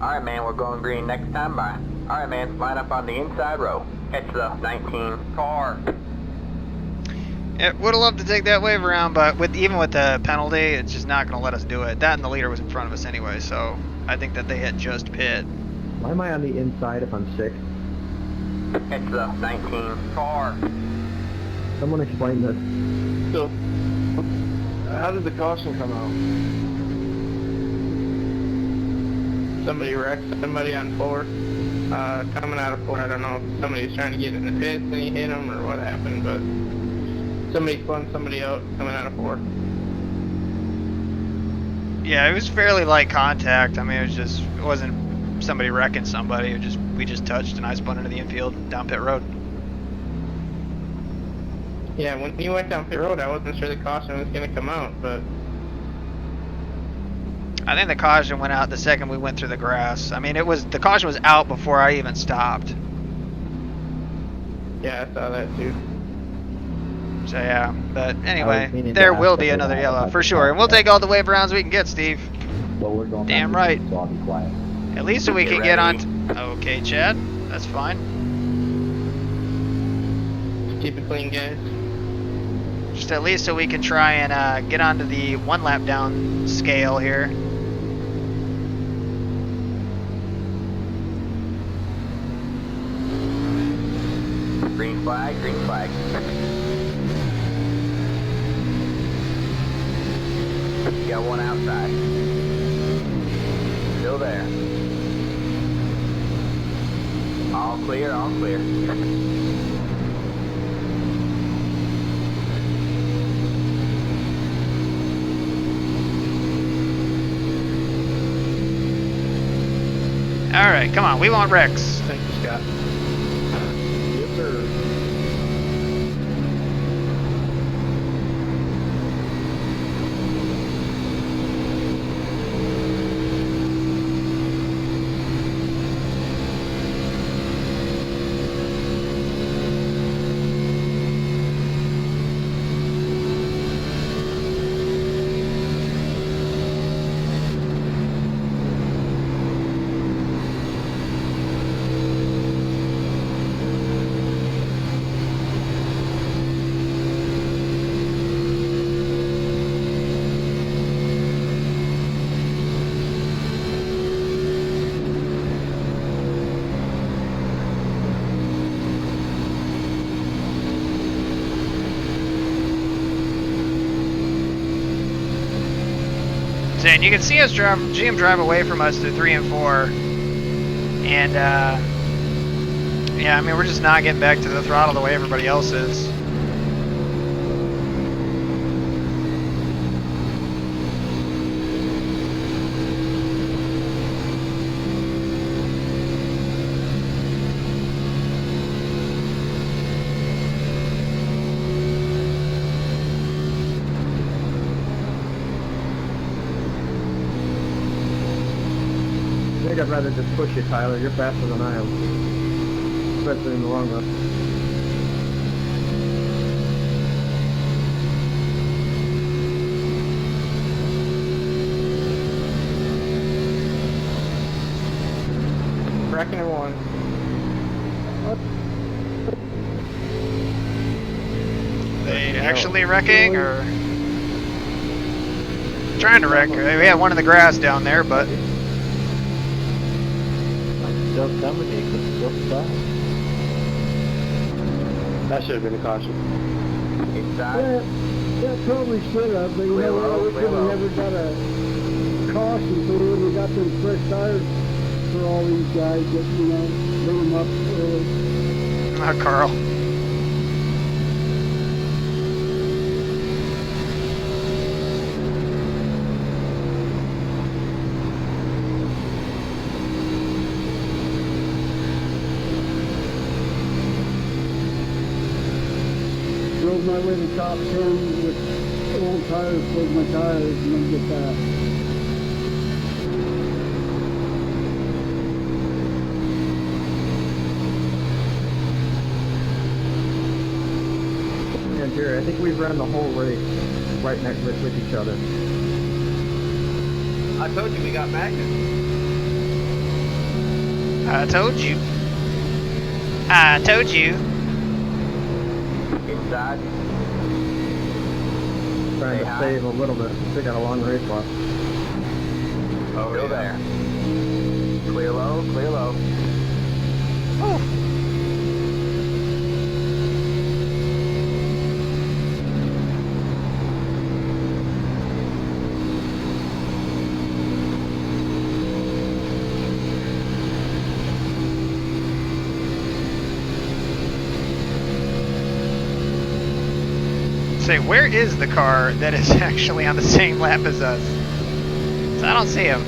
Alright, man, we're going green next time by. Alright, man, line up on the inside row. Catch the 19 car. Yeah, would have loved to take that wave around, but even with the penalty, it's just not going to let us do it. That and the leader was in front of us anyway, so I think that they had just pit. Why am I on the inside if I'm 6th? Catch the 19 car. Someone explain this. So, how did the caution come out? Somebody wrecked somebody on 4. Coming out of 4, I don't know if somebody's trying to get in the pits and he hit him or what happened, but somebody spun somebody out coming out of 4. Yeah, it was fairly light contact. I mean, it wasn't somebody wrecking somebody. We just touched and I spun into the infield down pit road. Yeah, when he went down pit road, I wasn't sure the caution was going to come out, but I think the caution went out the second we went through the grass. I mean, the caution was out before I even stopped. yeah, I saw that too. So yeah, but I anyway, was meaning to there ask will if be they another had yellow about for the sure, and we'll take all the wave rounds we can get, Steve. But we're going Damn down right. So I'll be quiet. At least so we can get on. Okay, Chad, that's fine. Just keep it clean, guys. Just at least so we can try and get onto the 1 lap down scale here. Green flag, green flag. You got one outside. Still there. All clear, all clear. Alright, come on, we want wrecks. Thank you, Scott. Yes, sir. And you can see us GM drive away from us through 3 and 4, and yeah, I mean we're just not getting back to the throttle the way everybody else is. I think I'd rather just push you, Tyler. You're faster than I am. Especially in the long run. Wrecking or 1. They actually wrecking or trying to wreck? We had one in the grass down there, but Still coming, he could still stop. That should have been a caution. Inside. Yeah, probably should have, but you know what, we could have never got a caution, so we got them fresh tires for all these guys that, you know, bring them up early. not Carl. Drove my way to top 10 with old tires, pulled my tires, and then get that. Yeah, Jerry, I think we've run the whole race right next with each other. I told you we got magnets. I told you. I told you. Inside. Trying to Say hi. save a little bit. Still got a long race left. Oh, Still yeah. there. Clear low, clear low. Say, where is the car that is actually on the same lap as us? 'Cause I don't see him.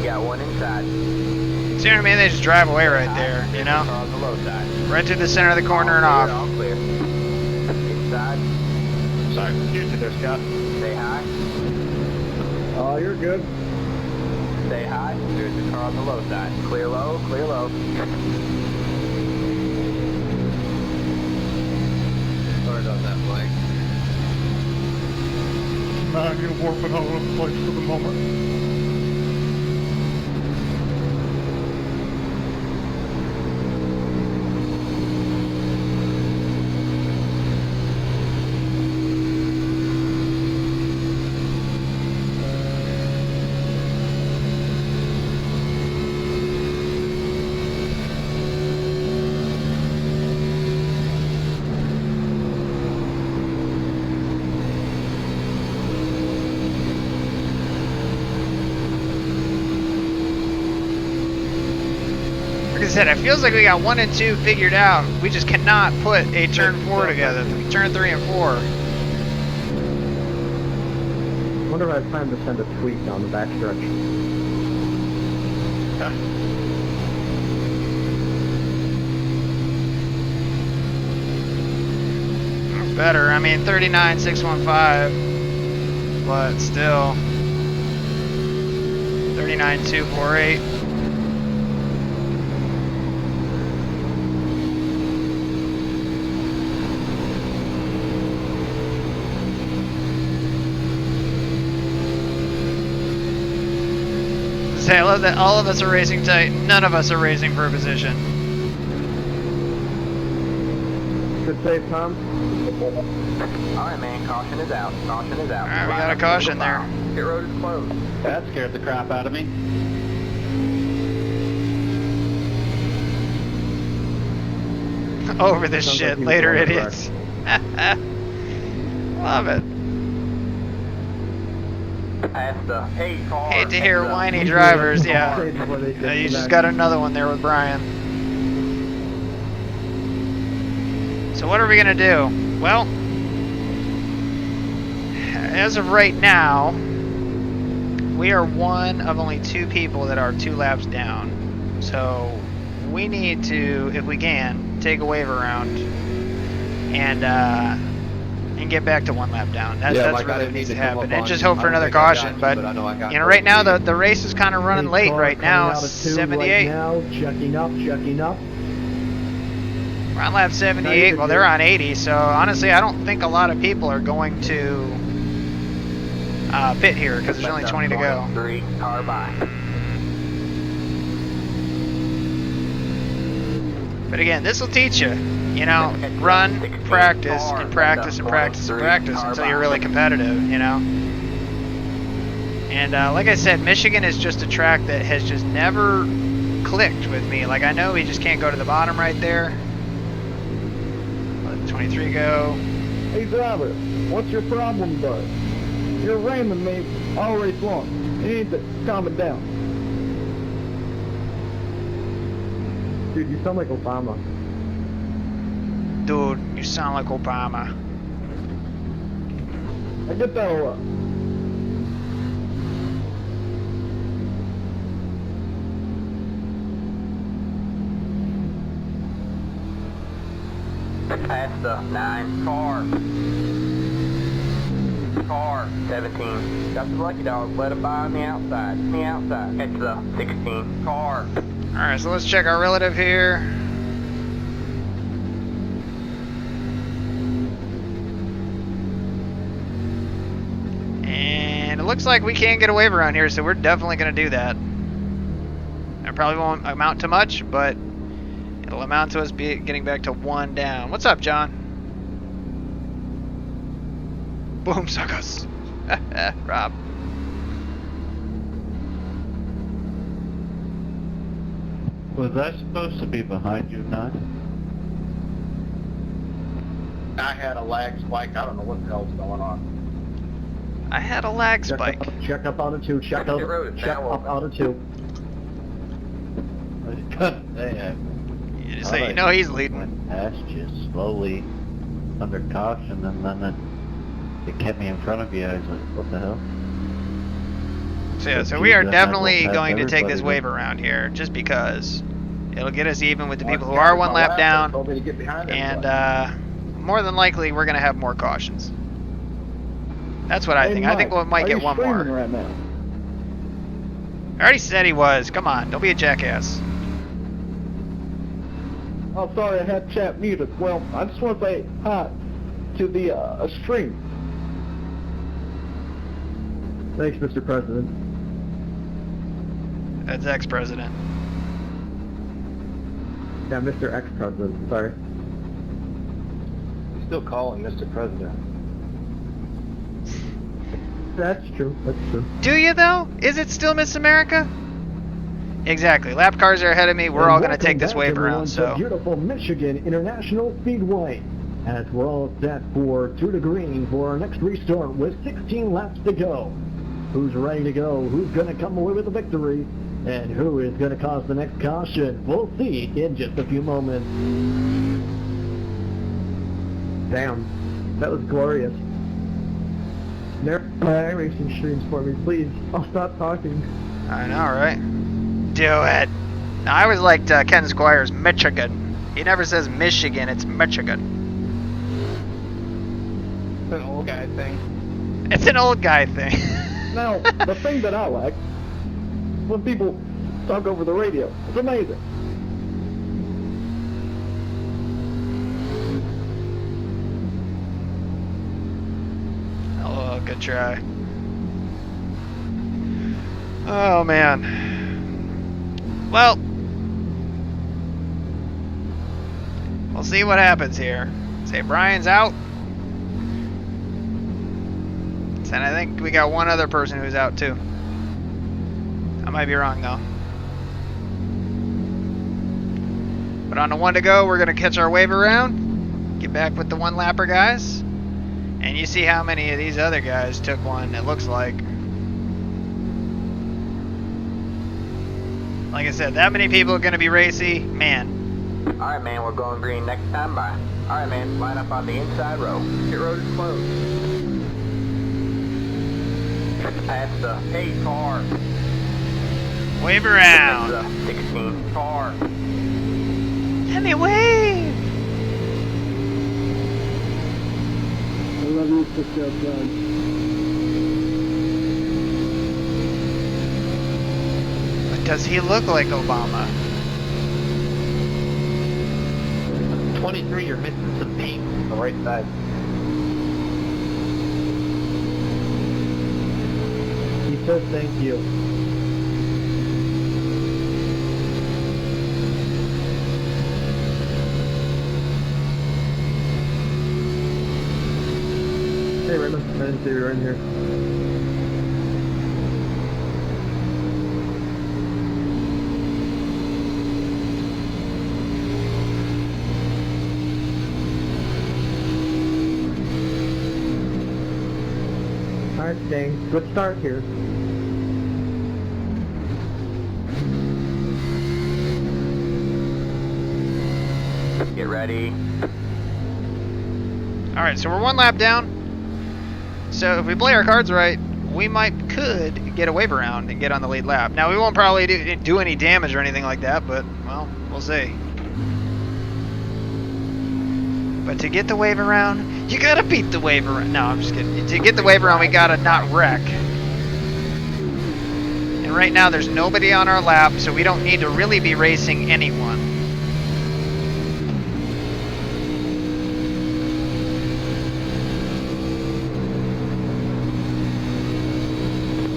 Got one inside. See what I mean? They just drive away right there, you know? Car on the low side. Right through the center of the corner and All off. clear. Inside. Sorry, excuse me there, Scott. Say hi. Oh, you're good. Say hi. There's the car on the low side. Clear low, clear low. Sorry about that, Mike. Man, you're warping all over the place for the moment. Like I said, it feels like we got 1 and 2 figured out. We just cannot put a turn 4 together. Turn 3 and 4. I wonder if I have time to send a tweet on the backstretch. That's better. I mean, 39.615, but still 39.248. Say, I love that all of us are racing tight. None of us are racing for a position. Good save, Tom. Alright, man. Caution is out. Caution is out. Alright, we Line got a up, caution middle there. file. Pit road is closed. That scared the crap out of me. Over this Sounds like shit he was later, on the idiots. Love it. Past the 8 car. Hate to hear heads up. whiny drivers, yeah. Save before they You disconnect. just got another one there with Brian. So what are we gonna do? Well, as of right now, we are one of only 2 people that are 2 laps down. So we need to, if we can, take a wave around and get back to 1 lap down. That's Mike, I really what didn't needs need to to come happen. up And on just you. hope I for don't another think I got caution. you, But but I know I got you know, right now first the race is kind of running Big late car right coming now. out of tube 78. Right now, checking up, checking up. We're on lap 78. Well, they're on 80. So honestly, I don't think a lot of people are going to pit here because there's only 20 to go. 3 car by. But again, this will teach you. You know, run, practice, and practice, and practice, and practice until you're really competitive, you know? And like I said, Michigan is just a track that has just never clicked with me. Like, I know we just can't go to the bottom right there. Let the 23 go. Hey driver, what's your problem, bud? You're ramming me all race long. You need to calm it down. Dude, you sound like Obama. Dude, you sound like Obama. I get that a lot. Past the 9. Car 17. Got the lucky dog. Let it by on the outside. Catch the 16. Car. Alright, so let's check our relative here. And it looks like we can't get a wave around here, so we're definitely going to do that. It probably won't amount to much, but it'll amount to us getting back to 1 down. What's up, John? Boom, suckers. Rob. Was I supposed to be behind you, Knox? I had a lag spike. I don't know what the hell's going on. I had a lag spike. Check up on a 2. Check up on a 2. I was gonna say, You just say, you know he's leading. went past you slowly under caution, and then it kept me in front of you. I was like, what the hell? So yeah, so Geez, we are that definitely will going to have take this everybody wave around here, just because it'll get us even with the people who Yeah, are my 1 lap laptop down, told me to get behind and everybody. more than likely we're going to have more cautions. That's what I think. I think we might get one more. Right now? I already said he was. Come on, don't be a jackass. Oh, sorry, I had chat muted. Well, I just want to say hi to the stream. Thanks, Mr. President. That's ex-president. Yeah, Mr. Ex-President, sorry. He's still calling Mr. President. That's true, that's true. Do you though? Is it still Miss America? Exactly. Lap cars are ahead of me. We're all going to take this wave around. So Beautiful Michigan International Speedway. As we're all set for through the green for our next restart with 16 laps to go. Who's ready to go? Who's going to come away with the victory? And who is going to cause the next caution? We'll see in just a few moments. Damn, that was glorious. Narrow my iRacing streams for me, please. I'll stop talking. I know, right? Do it. Now, I always liked Ken Squire's Michigan. He never says Michigan, it's Michigan. It's an old guy thing. It's an old guy thing. Now, the thing that I like, when people talk over the radio, it's amazing. Oh, good try. Oh, man. Well, we'll see what happens here. Say Brian's out. And I think we got one other person who's out too. I might be wrong though. But on the 1 to go, we're gonna catch our wave around, get back with the 1 lapper guys, and you see how many of these other guys took one. It looks like I said, that many people are gonna be racy, man. Alright, man, we're going green next time by. Alright, man, line up on the inside row. Pit road is closed. Past the 8 car. Wave around. Past the 16 car. Let me wave. I love you, Sister John. But does he look like Obama? 23, you're missing some paint on the right side. He says thank you. Hey Raymond, I didn't see you were in here. Alright, Sting, good start here. Get ready. Alright, so we're 1 lap down. So if we play our cards right, we could get a wave around and get on the lead lap. Now we won't probably do any damage or anything like that, but well, we'll see. But to get the wave around, you gotta beat the wave around. No, I'm just kidding. To get the wave around, we gotta not wreck. And right now, there's nobody on our lap, so we don't need to really be racing anyone.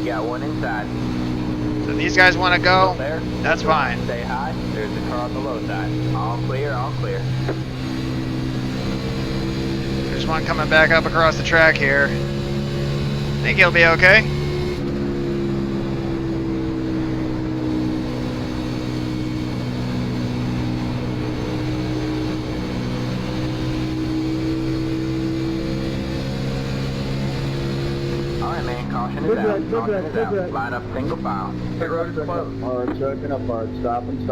Got one inside. So these guys want to go, There. that's fine. Stay high. There's the car on the low side. All clear, all clear. There's one coming back up across the track here. Think he'll be okay. Alright, man. Caution is Good out. wreck, good Caution wreck, is good out. wreck. Line up single file. Pit road is closed. Hard, circling up hard. Stopping.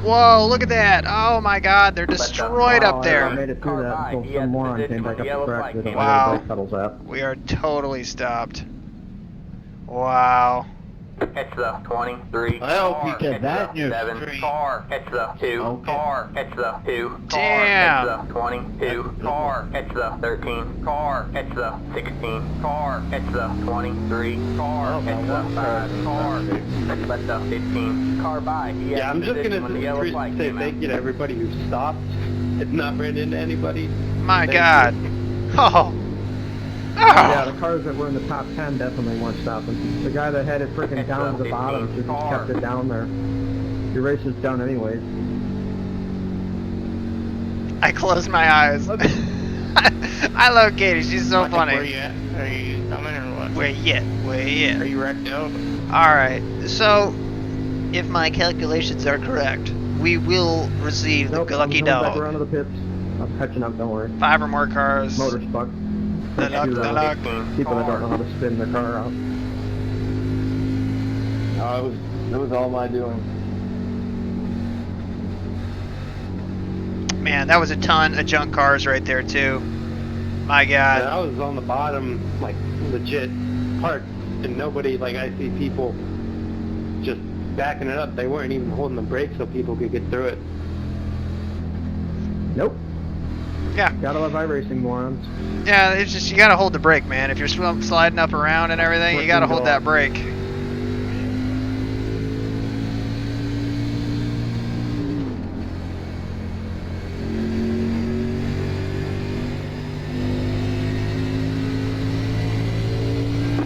Whoa, look at that. Oh my god, they're destroyed up I there. made it through that until some moron came back up the track with a Wow. brake pedals out. We are totally stopped. Wow. Catch the 23. I hope you car. get Catch that the in your 7 stream. car. Catch the 2 Okay. car. Catch the 2 car. Damn. Catch the 22 car. Catch the 13 car. Catch the 16 car. Catch the 23 car. Oh, Catch my the one 5 car. car. Let the 15 car by. He Yeah, has I'm just position when the yellow gonna flag say came out. thank you to everybody who stopped. It's not ran into anybody. My Thank god. Oh. Yeah, Oh. the cars that were in the top 10 definitely weren't stopping. The guy that had it freaking down to the bottom just kept it down there. Your race is done anyways. I closed my eyes. I love Katie, she's so Where funny. you at? Are you coming or what? Where yet? Where Are yet? you wrecked out? Alright, so if my calculations are correct, we will receive Nope, the I'm lucky coming back around dog. to the pits. I'm catching up, don't worry. 5 or more cars. Motor stuck. The luck, the luck. People that don't know how to spin their car out. It was all my doing. Man, that was a ton of junk cars right there too. My Yeah, god. I was on the bottom, like legit parked, and nobody. Like I see people just backing it up. They weren't even holding the brakes so people could get through it. Nope. Yeah. Gotta love iRacing morons. Yeah, it's just you gotta hold the brake, man. If you're sliding up around and everything, you gotta hold that brake.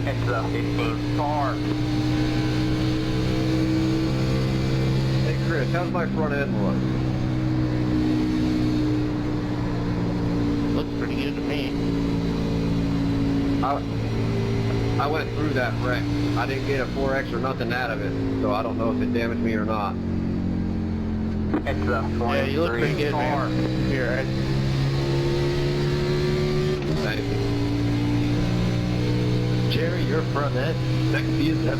Catch the 15 car. Hey Chris, how's my front end look? Looks pretty good to me. I went through that wreck. I didn't get a 4X or nothing out of it, so I don't know if it damaged me or not. Catch the 23 Yeah, you look pretty good, car. man. You're right. Thank you. Jerry, your front end. Sexy as that.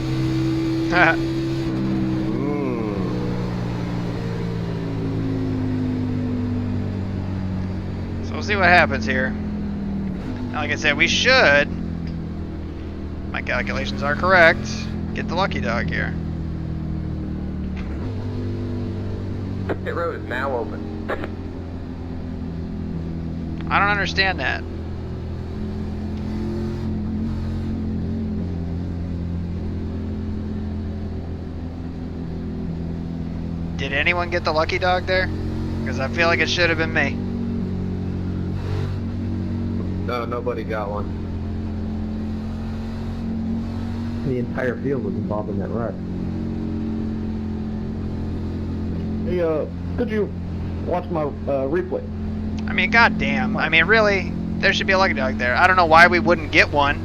So we'll see what happens here. Now, like I said, we should, my calculations are correct, get the lucky dog here. Pit road is now open. I don't understand that. Did anyone get the lucky dog there? Because I feel like it should have been me. No, nobody got one. The entire field was involved in that wreck. Hey, could you watch my replay? I mean, goddamn. I mean, really, there should be a lucky dog there. I don't know why we wouldn't get one.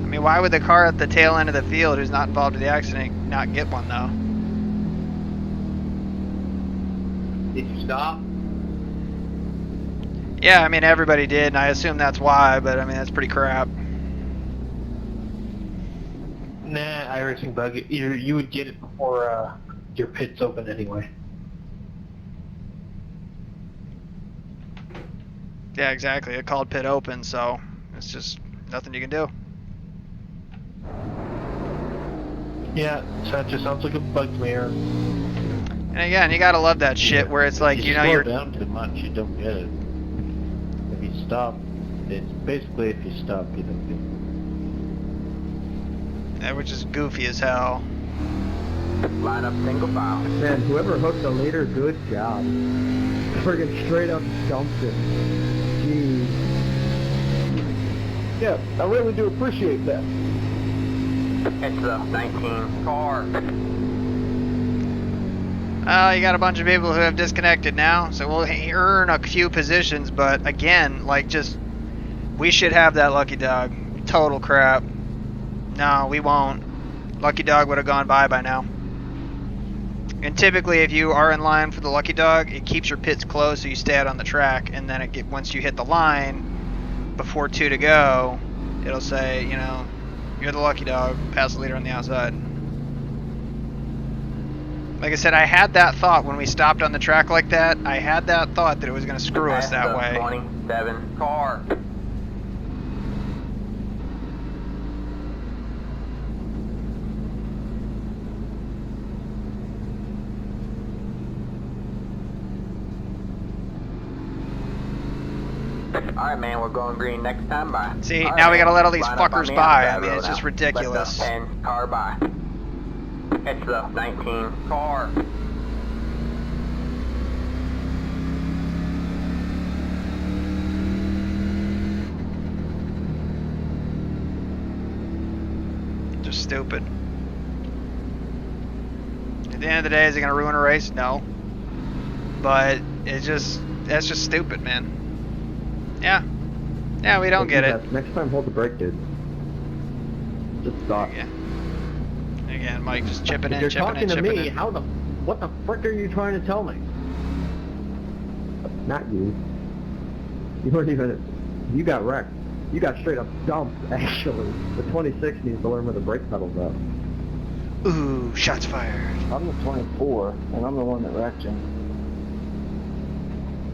I mean, why would the car at the tail end of the field who's not involved in the accident not get one, though? Did you stop? Yeah, I mean, everybody did, and I assume that's why, but I mean, that's pretty crap. Nah, iRacing bug. You would get it before your pit's open anyway. Yeah, exactly. It called pit open, so it's just nothing you can do. Yeah, so that just sounds like a bug to me, Aaron. And again, you gotta love that shit where it's like, if you know, slow you're down too much, you don't get it. If you stop, it's basically if you stop, you don't get it. which is goofy as hell. Line up single file. Man, whoever hooked the leader, good job. Friggin' straight up dumped it. Jeez. Yeah, I really do appreciate that. It's the 19 car. You got a bunch of people who have disconnected now, so we'll earn a few positions, but again, like, just, we should have that lucky dog. Total crap. No, we won't. Lucky dog would have gone by now. And typically, if you are in line for the lucky dog, it keeps your pits closed so you stay out on the track, and then once you hit the line, before 2 to go, it'll say, you know, you're the lucky dog, pass the leader on the outside. Like I said, I had that thought when we stopped on the track like that. I had that thought that it was going to screw us that way. 27 car. Alright, man, we're going green next time by. See, All now we man, gotta let all these line up on fuckers the by. outside I mean, road it's just now. ridiculous. Let the 10 car by. It's the 19 car. Just stupid. At the end of the day, is it gonna ruin a race? No. But that's just stupid, man. Yeah. Yeah, we don't get it. Next time, hold the brake, dude. Just stop. Yeah. Again, Mike just chipping If in, you're chipping talking in, to chipping me, in. what the frick are you trying to tell me? Not you. You weren't even, you got wrecked. You got straight up dumped, actually. The 26 needs to learn where the brake pedal's at. Ooh, shots fired. I'm the 24, and I'm the one that wrecked him.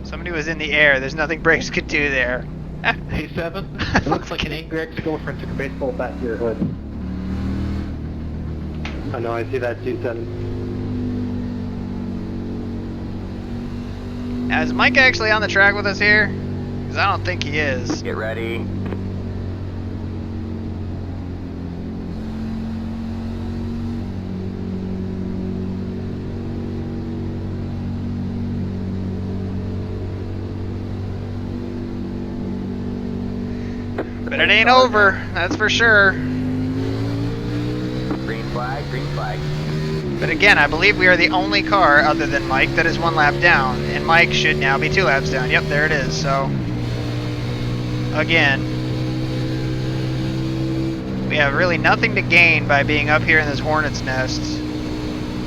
Somebody was in the air. There's nothing brakes could do there. Hey, Seven. It looks like an angry ex-girlfriend took a baseball bat to your hood. I know, I see that too, Seven. Now, is Mike actually on the track with us here? Because I don't think he is. Get ready. But it ain't over, that's for sure. Green flag, green flag. But again, I believe we are the only car other than Mike that is 1 lap down, and Mike should now be 2 laps down. Yep, there it is. So, again, we have really nothing to gain by being up here in this hornet's nest.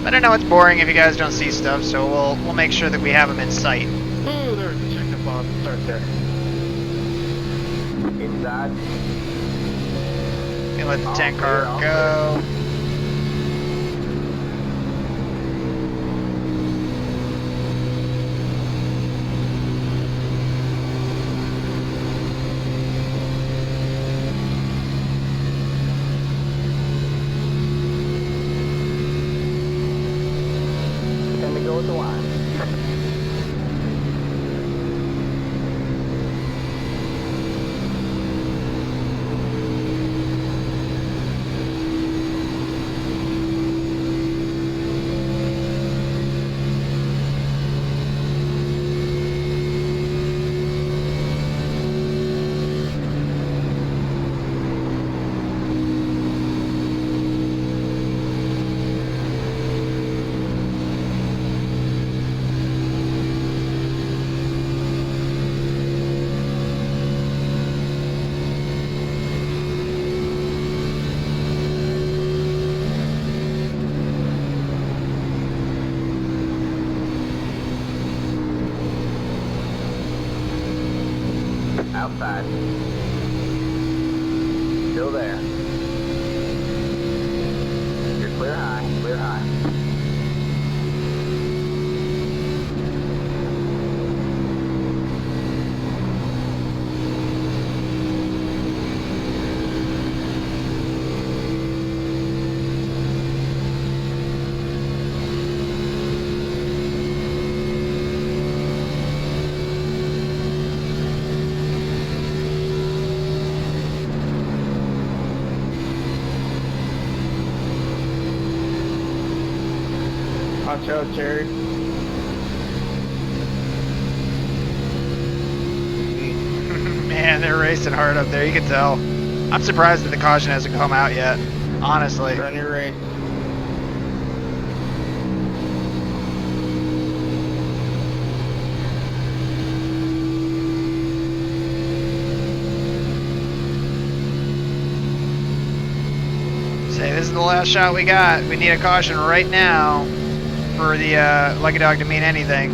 But I know it's boring if you guys don't see stuff, so we'll make sure that we have them in sight. Oh, there's a checkup on. Start there. Inside. And let the 10 car go. Time to go with the line. Outside. Still there. You're clear high, clear high. Watch out, Jerry. Man, they're racing hard up there. You can tell. I'm surprised that the caution hasn't come out yet. Honestly. Run your race. Say, this is the last shot we got. We need a caution right now for the Lucky Dog to mean anything.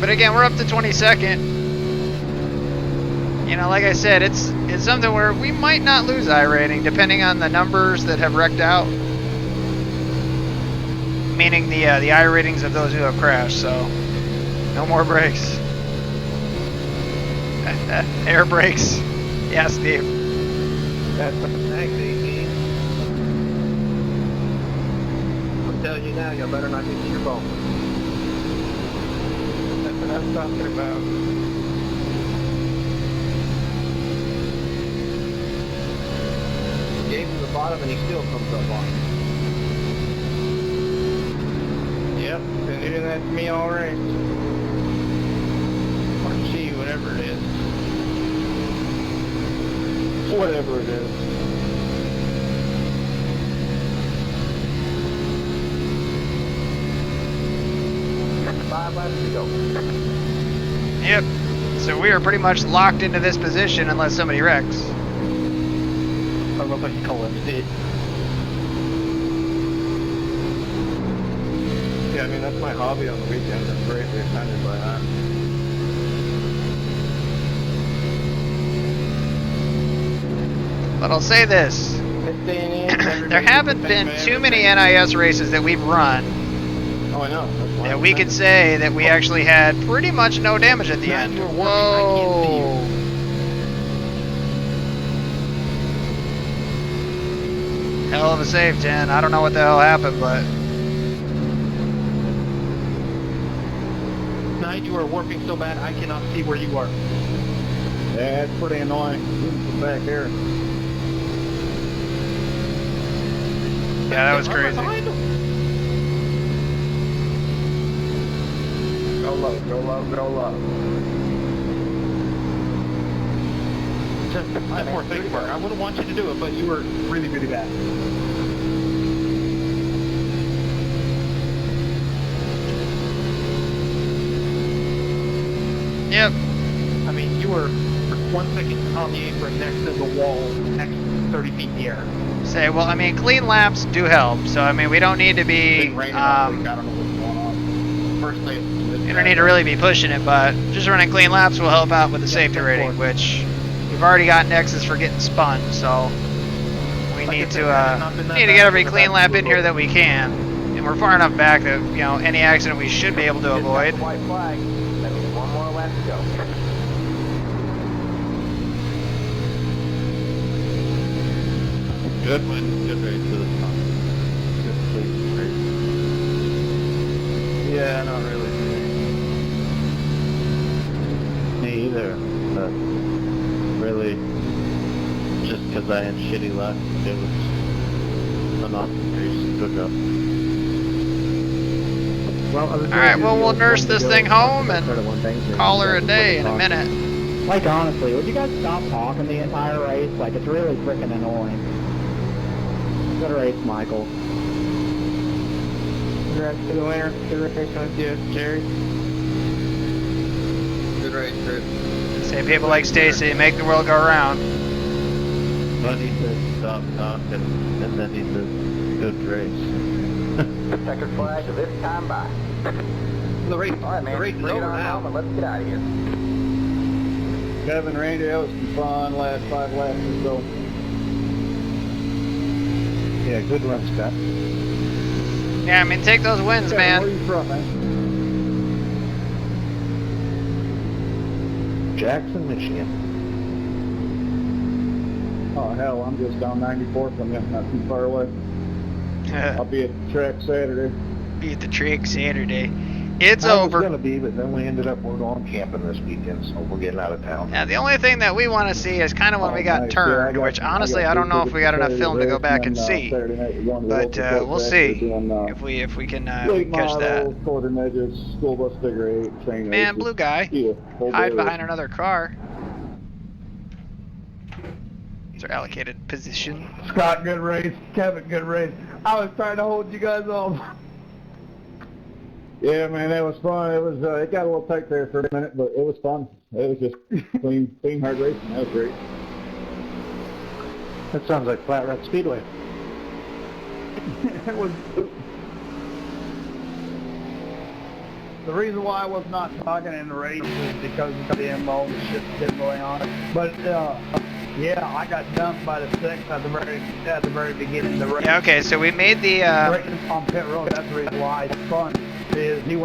But again, we're up to 22nd. You know, like I said, it's something where we might not lose iRating depending on the numbers that have wrecked out. Meaning the iRatings of those who have crashed, so no more brakes. Air brakes. Yeah, Steve. That's the thanks, AT. I'm telling you now, you better not get to your bone. That's what I'm talking about. Gave him the bottom and he still comes up on it. Yep, been doing that to me all race. Or she, whatever it is. Whatever it is. Five laps to go. Yep. So we are pretty much locked into this position unless somebody wrecks. I don't know if I can call it it. Yeah, I mean, that's my hobby on the weekends. I'm greatly offended by that. But I'll say this. This day and age, There haven't been too many NIS races that we've run Oh, I know. That's why that I'm we could say that we actually had pretty much no damage at the Matt, end. you were working, I can't see you. Whoa. Hell of a save, 10. I don't know what the hell happened, but Night, you are warping so bad I cannot see where you are. Yeah, it's pretty annoying. From back here. yeah, that was crazy. Go low, go low, go low. I'm more big mark. I wouldn't want you to do it, but you were really, really bad. Yep. I mean, you were for 1 second on the apron next to the wall, next 30 feet in the air. Say, well, I mean, clean laps do help. So, I mean, we don't need to be, Big rain all week. I don't know what's going on. First day. we don't need to really be pushing it, but just running clean laps will help out with the safety rating, which we've already gotten X's for getting spun, so we need to get every clean lap in here that we can. And we're far enough back that, you know, any accident we should be able to avoid. White flag. That means one more lap to go. Good win. Good race to the top. Good place race. Yeah, not really. Me either. But really, just because I had shitty luck, it was an awesome race. Good job. Well, Alright, well, we'll nurse this thing home and call her a day in a minute. Like, honestly, would you guys stop talking the entire race? Like, it's really freaking annoying. Good race, Michael. Congrats to the winner. Good race with you, Jerry. Good race, Chris. Say people like Stacy, make the world go round. But he said stop talking, and then he said good race. Checkered flag this time by. The race, All right, man. the race is Bring it over on now. home and let's get out of here. Kevin, Randy, that was some fun. Last 5 laps or so. Yeah, good run, Scott. Yeah, I mean, take those wins, Kevin, where are man. you from, man? Jackson, Michigan. Oh, hell, I'm just down 94 from you. Not too far away. I'll be at the track Saturday. Be at the track Saturday. It's I was over. gonna be, but then we ended up we're going camping this weekend, so we're getting out of town. Yeah, the only thing that we want to see is kind of when we got nice. turned, Yeah, which honestly I don't know if we got enough film to go back and see. Saturday night, we're going to the But local we'll track. see We're doing, if we can late catch that. model, quarter midgets, school bus figure 8, train Man, races. blue guy, Yeah, whole day hide behind racing. another car. It's our allocated position. Scott, good race. Kevin, good race. I was trying to hold you guys off. Yeah, man, that was fun. It was it got a little tight there for a minute, but it was fun. It was just clean hard racing. That was great. That sounds like Flat Rock Speedway. It was. The reason why I was not talking in the race is because of the MO and shit that's been going on. But yeah, I got dumped by the 6 at the very beginning of the race. Yeah, okay, so we made the Right on pit road. That's the reason why it's fun. Is he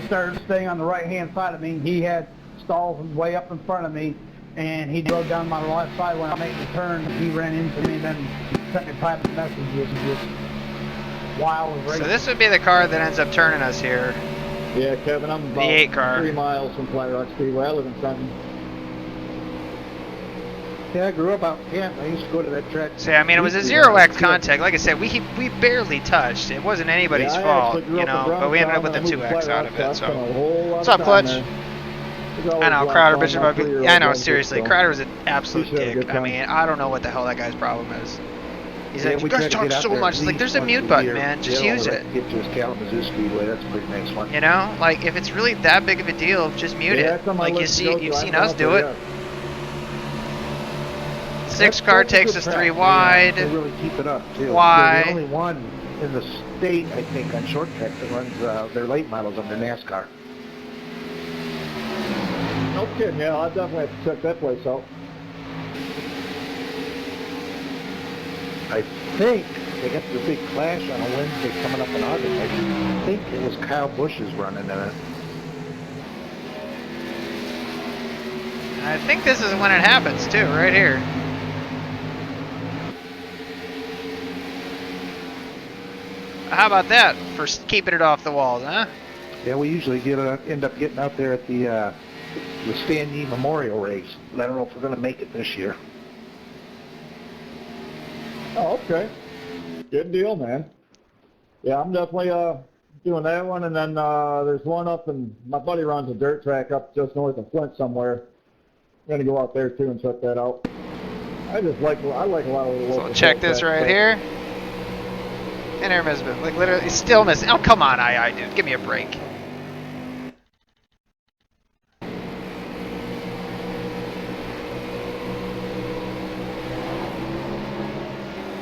started staying on the right hand side of me. He had stalls way up in front of me, and he drove down my left side when I made the turn. He ran into me, and then sent me private messages just while I was racing. So this would be the car that ends up turning us here. Yeah, Kevin, I'm about 8 car. 3 miles from Flat Rock Speedway. I live in Trenton. Yeah, I grew up out in Canton. I used to go to that track. So I mean, it was a 0x contact. Like I said, we barely touched. It wasn't anybody's Yeah, I fault, actually grew you up in know. But we ended up with Brownstown, the and I moved 2x to out of Flat Rock, it. so I spent a So whole lot what's of up, time Clutch? there. There's I always know lots Crowder of fun. bitching My about. 3-year-old Yeah, I know. loves it, Seriously, so. Crowder was an absolute He should have a dick. good I time. mean, I don't know what the hell that guy's problem is. He's Yeah, like, you we guys try to talk get out so there much. at It's like, least there's a once mute a button, year. man. Just Yeah, use well, it. Get to his Kalamazoo Speedway. That's a pretty nice one. You know, like if it's really that big of a deal, just mute Yeah, it. that's on my Like list to go to. you've I seen haven't us been do up it. there 6 That's car a takes good us track. 3 They wide. really keep it up, too. Why? They're the only one in the state, I think, on short track that runs their late models under NASCAR. yet. No kidding, yeah. I'll definitely have to check that place out. I think they got the big clash on a Wednesday coming up in August. I think it was Kyle Busch's running in it. I think this is when it happens too, right here. How about that for keeping it off the walls, huh? Yeah, we usually end up getting out there at the Stan Yee Memorial Race. But I don't know if we're going to make it this year. Oh, okay. Good deal, man. Yeah, I'm definitely doing that one, and then there's one up in, my buddy runs a dirt track up just north of Flint somewhere. I'm gonna go out there too and check that out. I like a lot of the local. So check this track right stuff. here. And air missing. Like literally still missing. Oh come on, dude. Give me a break.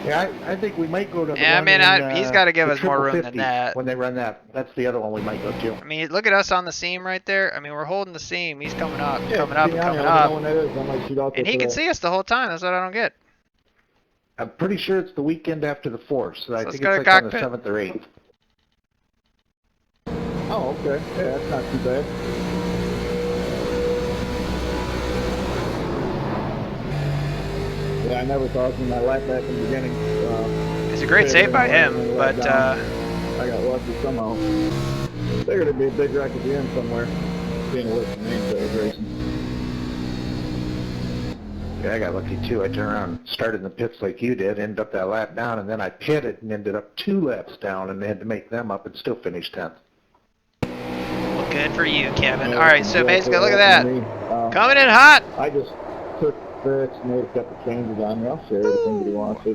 Yeah, I think we might go to the Yeah, one man, in, he's got to give the us more room 50 than that. when they run that. That's the other one we might go to. I mean, look at us on the seam right there. I mean, we're holding the seam. He's coming up, Yeah, coming up, see, I coming don't know up. when that is. I might shoot out And there he for can that. see us the whole time. That's what I don't get. I'm pretty sure it's the weekend after the 4th, so I let's think go it's to like on the cockpit. 7th or 8th. Oh, okay. Yeah, that's not too bad. Yeah, I never thought in my lap back in the beginning. It's a great save by him, but I got lucky somehow. Figured it'd be a big wreck at the end somewhere. Being a list name that was racing. Yeah, I got lucky too. I turned around and started in the pits like you did, ended up that lap down, and then I pitted and ended up 2 laps down and had to make them up and still finished 10th. well, good for you, Kevin. Yeah, All right, so exactly basically, look at what that. happened to me. Coming in hot. I just took Fitz, made a couple changes on me. I'll share everything that he wants.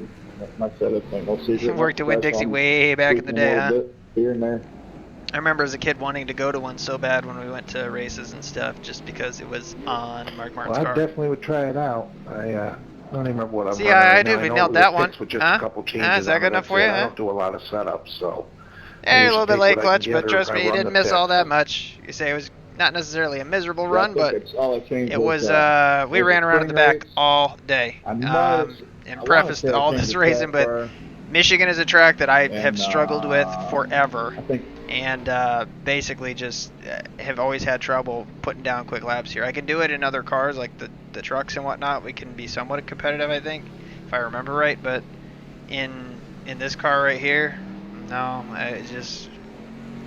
My setup ain't no secret. Worked at Winn-Dixie way back in the day, huh? Here and there. I remember as a kid wanting to go to one so bad when we went to races and stuff, just because it was on Mark Martin's Well, I car. definitely would try it out. I don't even remember what I'm See, running I right do. now. We know nailed it that was one. fixed with just Huh? a couple changes Is that on good it. enough for you, I huh? don't do a lot of setups, so. Hey, a usually little bit take late what I clutch, can but get, or trust if I me, you run didn't the miss all pits. that much. You say it was not necessarily a miserable Yeah, run, I think but it's all I changed it was, was, we was ran the around in the spring back race. all day. I might have- And I prefaced wanna say I all changed this the racing, track but car, Michigan is a track that I have and, struggled with forever. I think And basically just have always had trouble putting down quick laps here. I can do it in other cars like the trucks and whatnot. We can be somewhat competitive, I think, if I remember right. But in this car right here, no,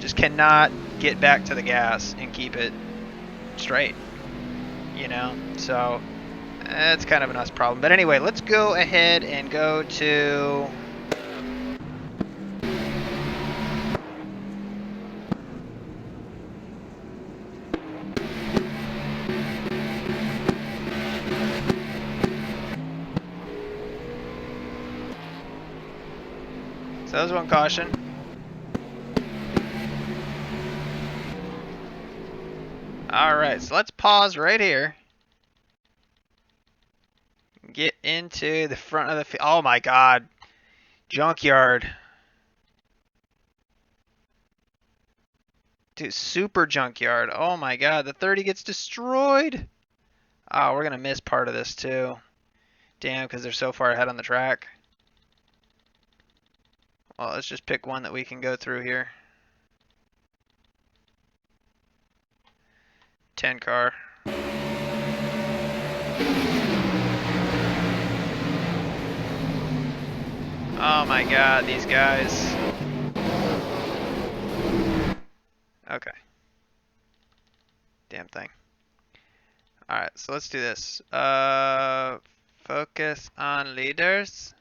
Just cannot get back to the gas and keep it straight, you know? So it's kind of an us problem. But anyway, let's go ahead and go to... So that was one caution. Alright, so let's pause right here. Get into the front of the field. Oh my god. Junkyard. Dude, super junkyard. Oh my god, the 30 gets destroyed. Oh, we're going to miss part of this too. Damn, because they're so far ahead on the track. Well, let's just pick one that we can go through here. 10 car. Oh my god, these guys. Okay. Damn thing. Alright, so let's do this. Focus on leaders.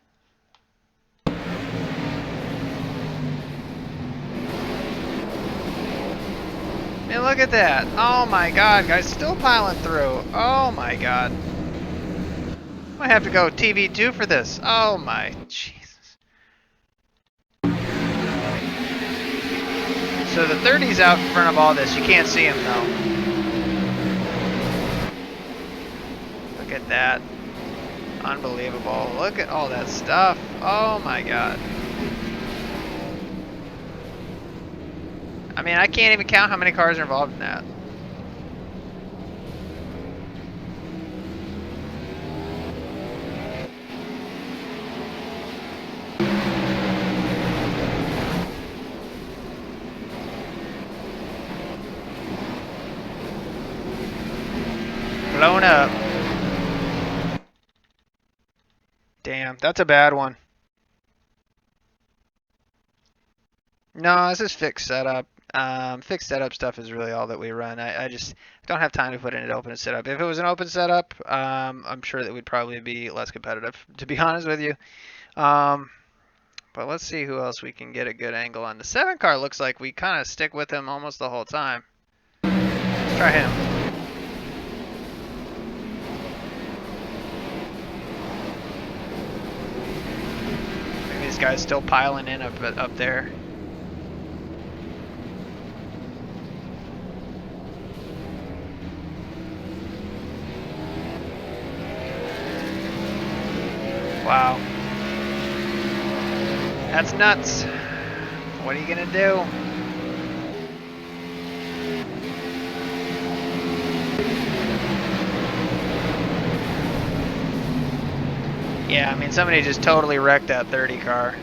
I mean, look at that. Oh my god, guys, still piling through. Oh my god. Might have to go TV2 for this. Oh my Jesus. So the 30's out in front of all this. You can't see him though. Look at that. Unbelievable. Look at all that stuff. Oh my god. I mean, I can't even count how many cars are involved in that. Blown up. Damn, that's a bad one. No, this is fixed setup. Fixed setup stuff is really all that we run. I just don't have time to put in an open setup. If it was an open setup, I'm sure that we'd probably be less competitive, to be honest with you. But let's see who else we can get a good angle on. The 7 car looks like we kind of stick with him almost the whole time. Let's try him. Look at these guys still piling in up there. Wow. That's nuts. What are you gonna do? Yeah, I mean, somebody just totally wrecked that 30 car.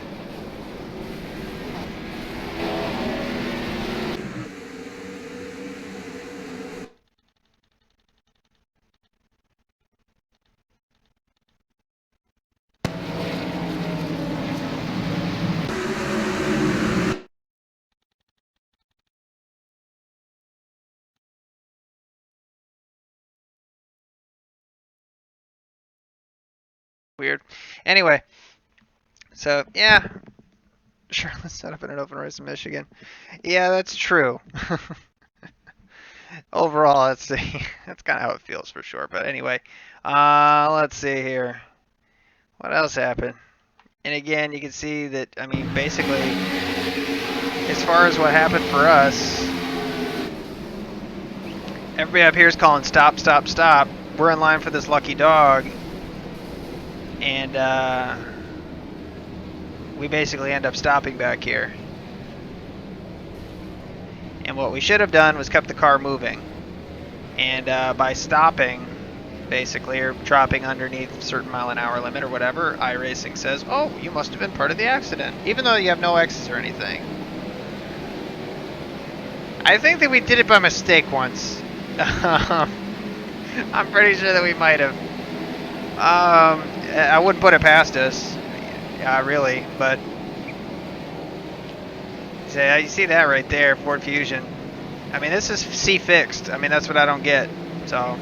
Weird. Anyway, so yeah, sure, let's set up in an open race in Michigan. Yeah, that's true. Overall, that's that's kind of how it feels for sure. But anyway, let's see here. What else happened? And again, you can see that, I mean, basically, as far as what happened for us, everybody up here is calling stop, stop, stop. We're in line for this lucky dog. And we basically end up stopping back here. And what we should have done was kept the car moving. And by stopping, basically, or dropping underneath a certain mile-an-hour limit or whatever, iRacing says, oh, you must have been part of the accident, even though you have no X's or anything. I think that we did it by mistake once. I'm pretty sure that we might have. I wouldn't put it past us. Yeah, really, but So you see that right there, Ford Fusion. I mean, this is C fixed. I mean, that's what I don't get. So,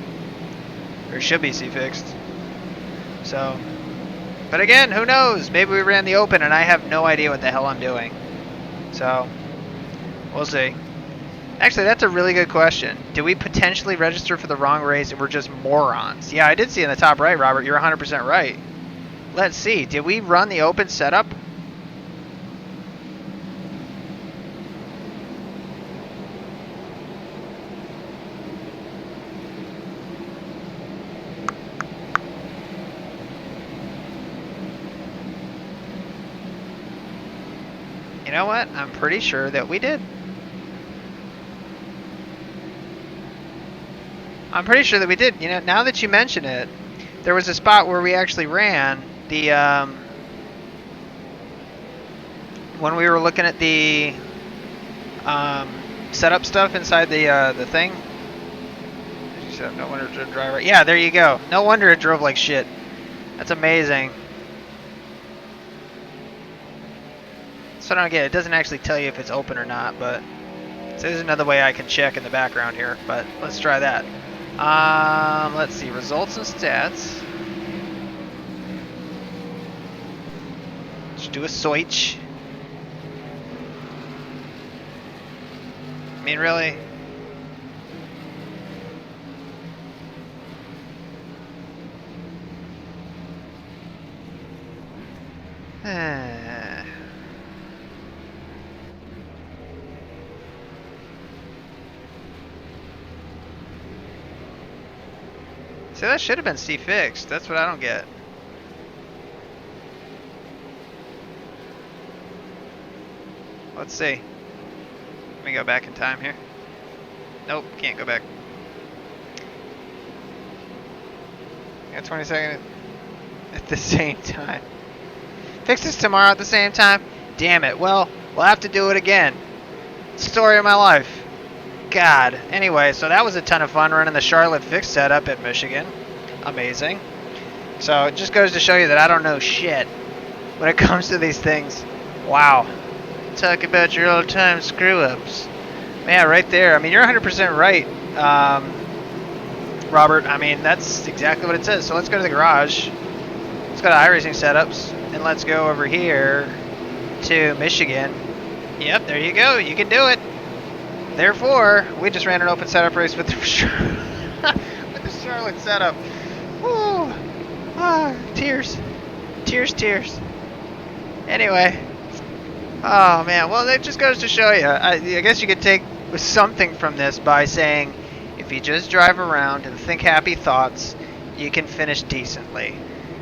or it should be C fixed. So, but again, who knows? Maybe we ran the open and I have no idea what the hell I'm doing. So, we'll see. Actually, that's a really good question. Did we potentially register for the wrong race and we're just morons? Yeah, I did see in the top right, Robert. You're 100% right. Let's see. Did we run the open setup? You know what? I'm pretty sure that we did. I'm pretty sure that we did. You know, now that you mention it, there was a spot where we actually ran the, when we were looking at the setup stuff inside the thing. No wonder it drove dry right. Yeah, there you go. No wonder it drove like shit. That's amazing. So I don't get it. It doesn't actually tell you if it's open or not, but so there's another way I can check in the background here, but let's try that. Let's see, results and stats. Let's do a switch. I mean, really? So that should have been C fixed. That's what I don't get. Let's see. Let me go back in time here. Nope, can't go back. Got 20 seconds at the same time. Fix this tomorrow at the same time? Damn it. Well, we'll have to do it again. Story of my life. God. Anyway, so that was a ton of fun running the Charlotte fixed setup at Michigan. Amazing. So it just goes to show you that I don't know shit when it comes to these things. Wow. Talk about your old time screw ups. Man, right there. I mean, you're 100% right, Robert. I mean, that's exactly what it says. So let's go to the garage. Let's go to iRacing setups and let's go over here to Michigan. Yep, there you go. You can do it. Therefore, we just ran an open setup race with the, with the Charlotte setup. Woo! Ah, tears. Tears, tears. Anyway. Oh, man. Well, that just goes to show you. I guess you could take something from this by saying, if you just drive around and think happy thoughts, you can finish decently.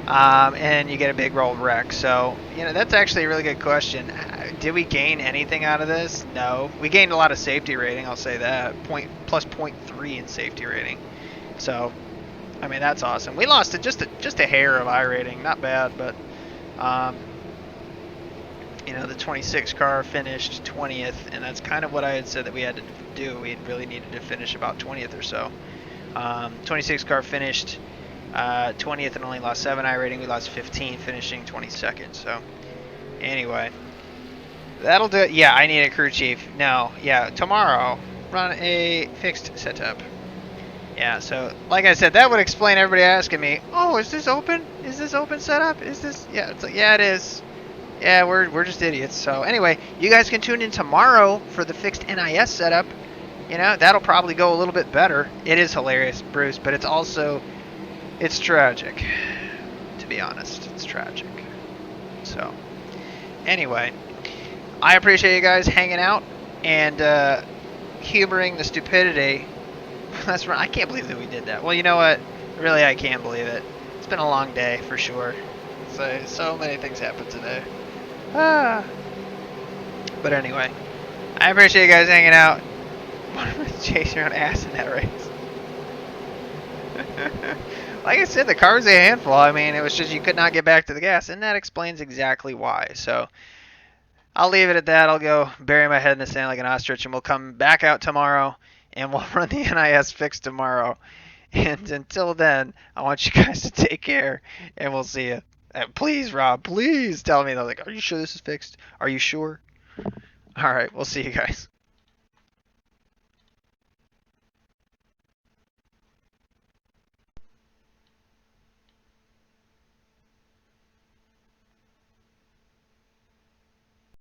And you get a big roll wreck. So, you know, that's actually a really good question. Did we gain anything out of this? No. We gained a lot of safety rating, I'll say that. Plus 0.3 in safety rating. So, I mean, that's awesome. We lost just a hair of I rating. Not bad, but, you know, the 26 car finished 20th, and that's kind of what I had said that we had to do. We really needed to finish about 20th or so. 26 car finished 20th and only lost 7 I rating. We lost 15, finishing 22nd. So, anyway, that'll do it. Yeah, I need a crew chief. No, yeah, tomorrow, run a fixed setup. Yeah, so, like I said, that would explain everybody asking me, oh, is this open? Is this open setup? Is this? Yeah, it's like, yeah, it is. Yeah, we're just idiots. So, anyway, you guys can tune in tomorrow for the fixed NIS setup. You know, that'll probably go a little bit better. It is hilarious, Bruce, but it's also, it's tragic. To be honest, it's tragic. So, anyway, I appreciate you guys hanging out and humoring the stupidity. That's right. I can't believe that we did that. Well, you know what? Really, I can't believe it. It's been a long day for sure. So many things happened today. But anyway, I appreciate you guys hanging out. Chasing around ass in that race. Like I said, the car was a handful. I mean, it was just you could not get back to the gas, and that explains exactly why. So I'll leave it at that. I'll go bury my head in the sand like an ostrich, and we'll come back out tomorrow, and we'll run the NIS fix tomorrow. And until then, I want you guys to take care, and we'll see you. Please, Rob, please tell me. They're like, are you sure this is fixed? Are you sure? All right, we'll see you guys.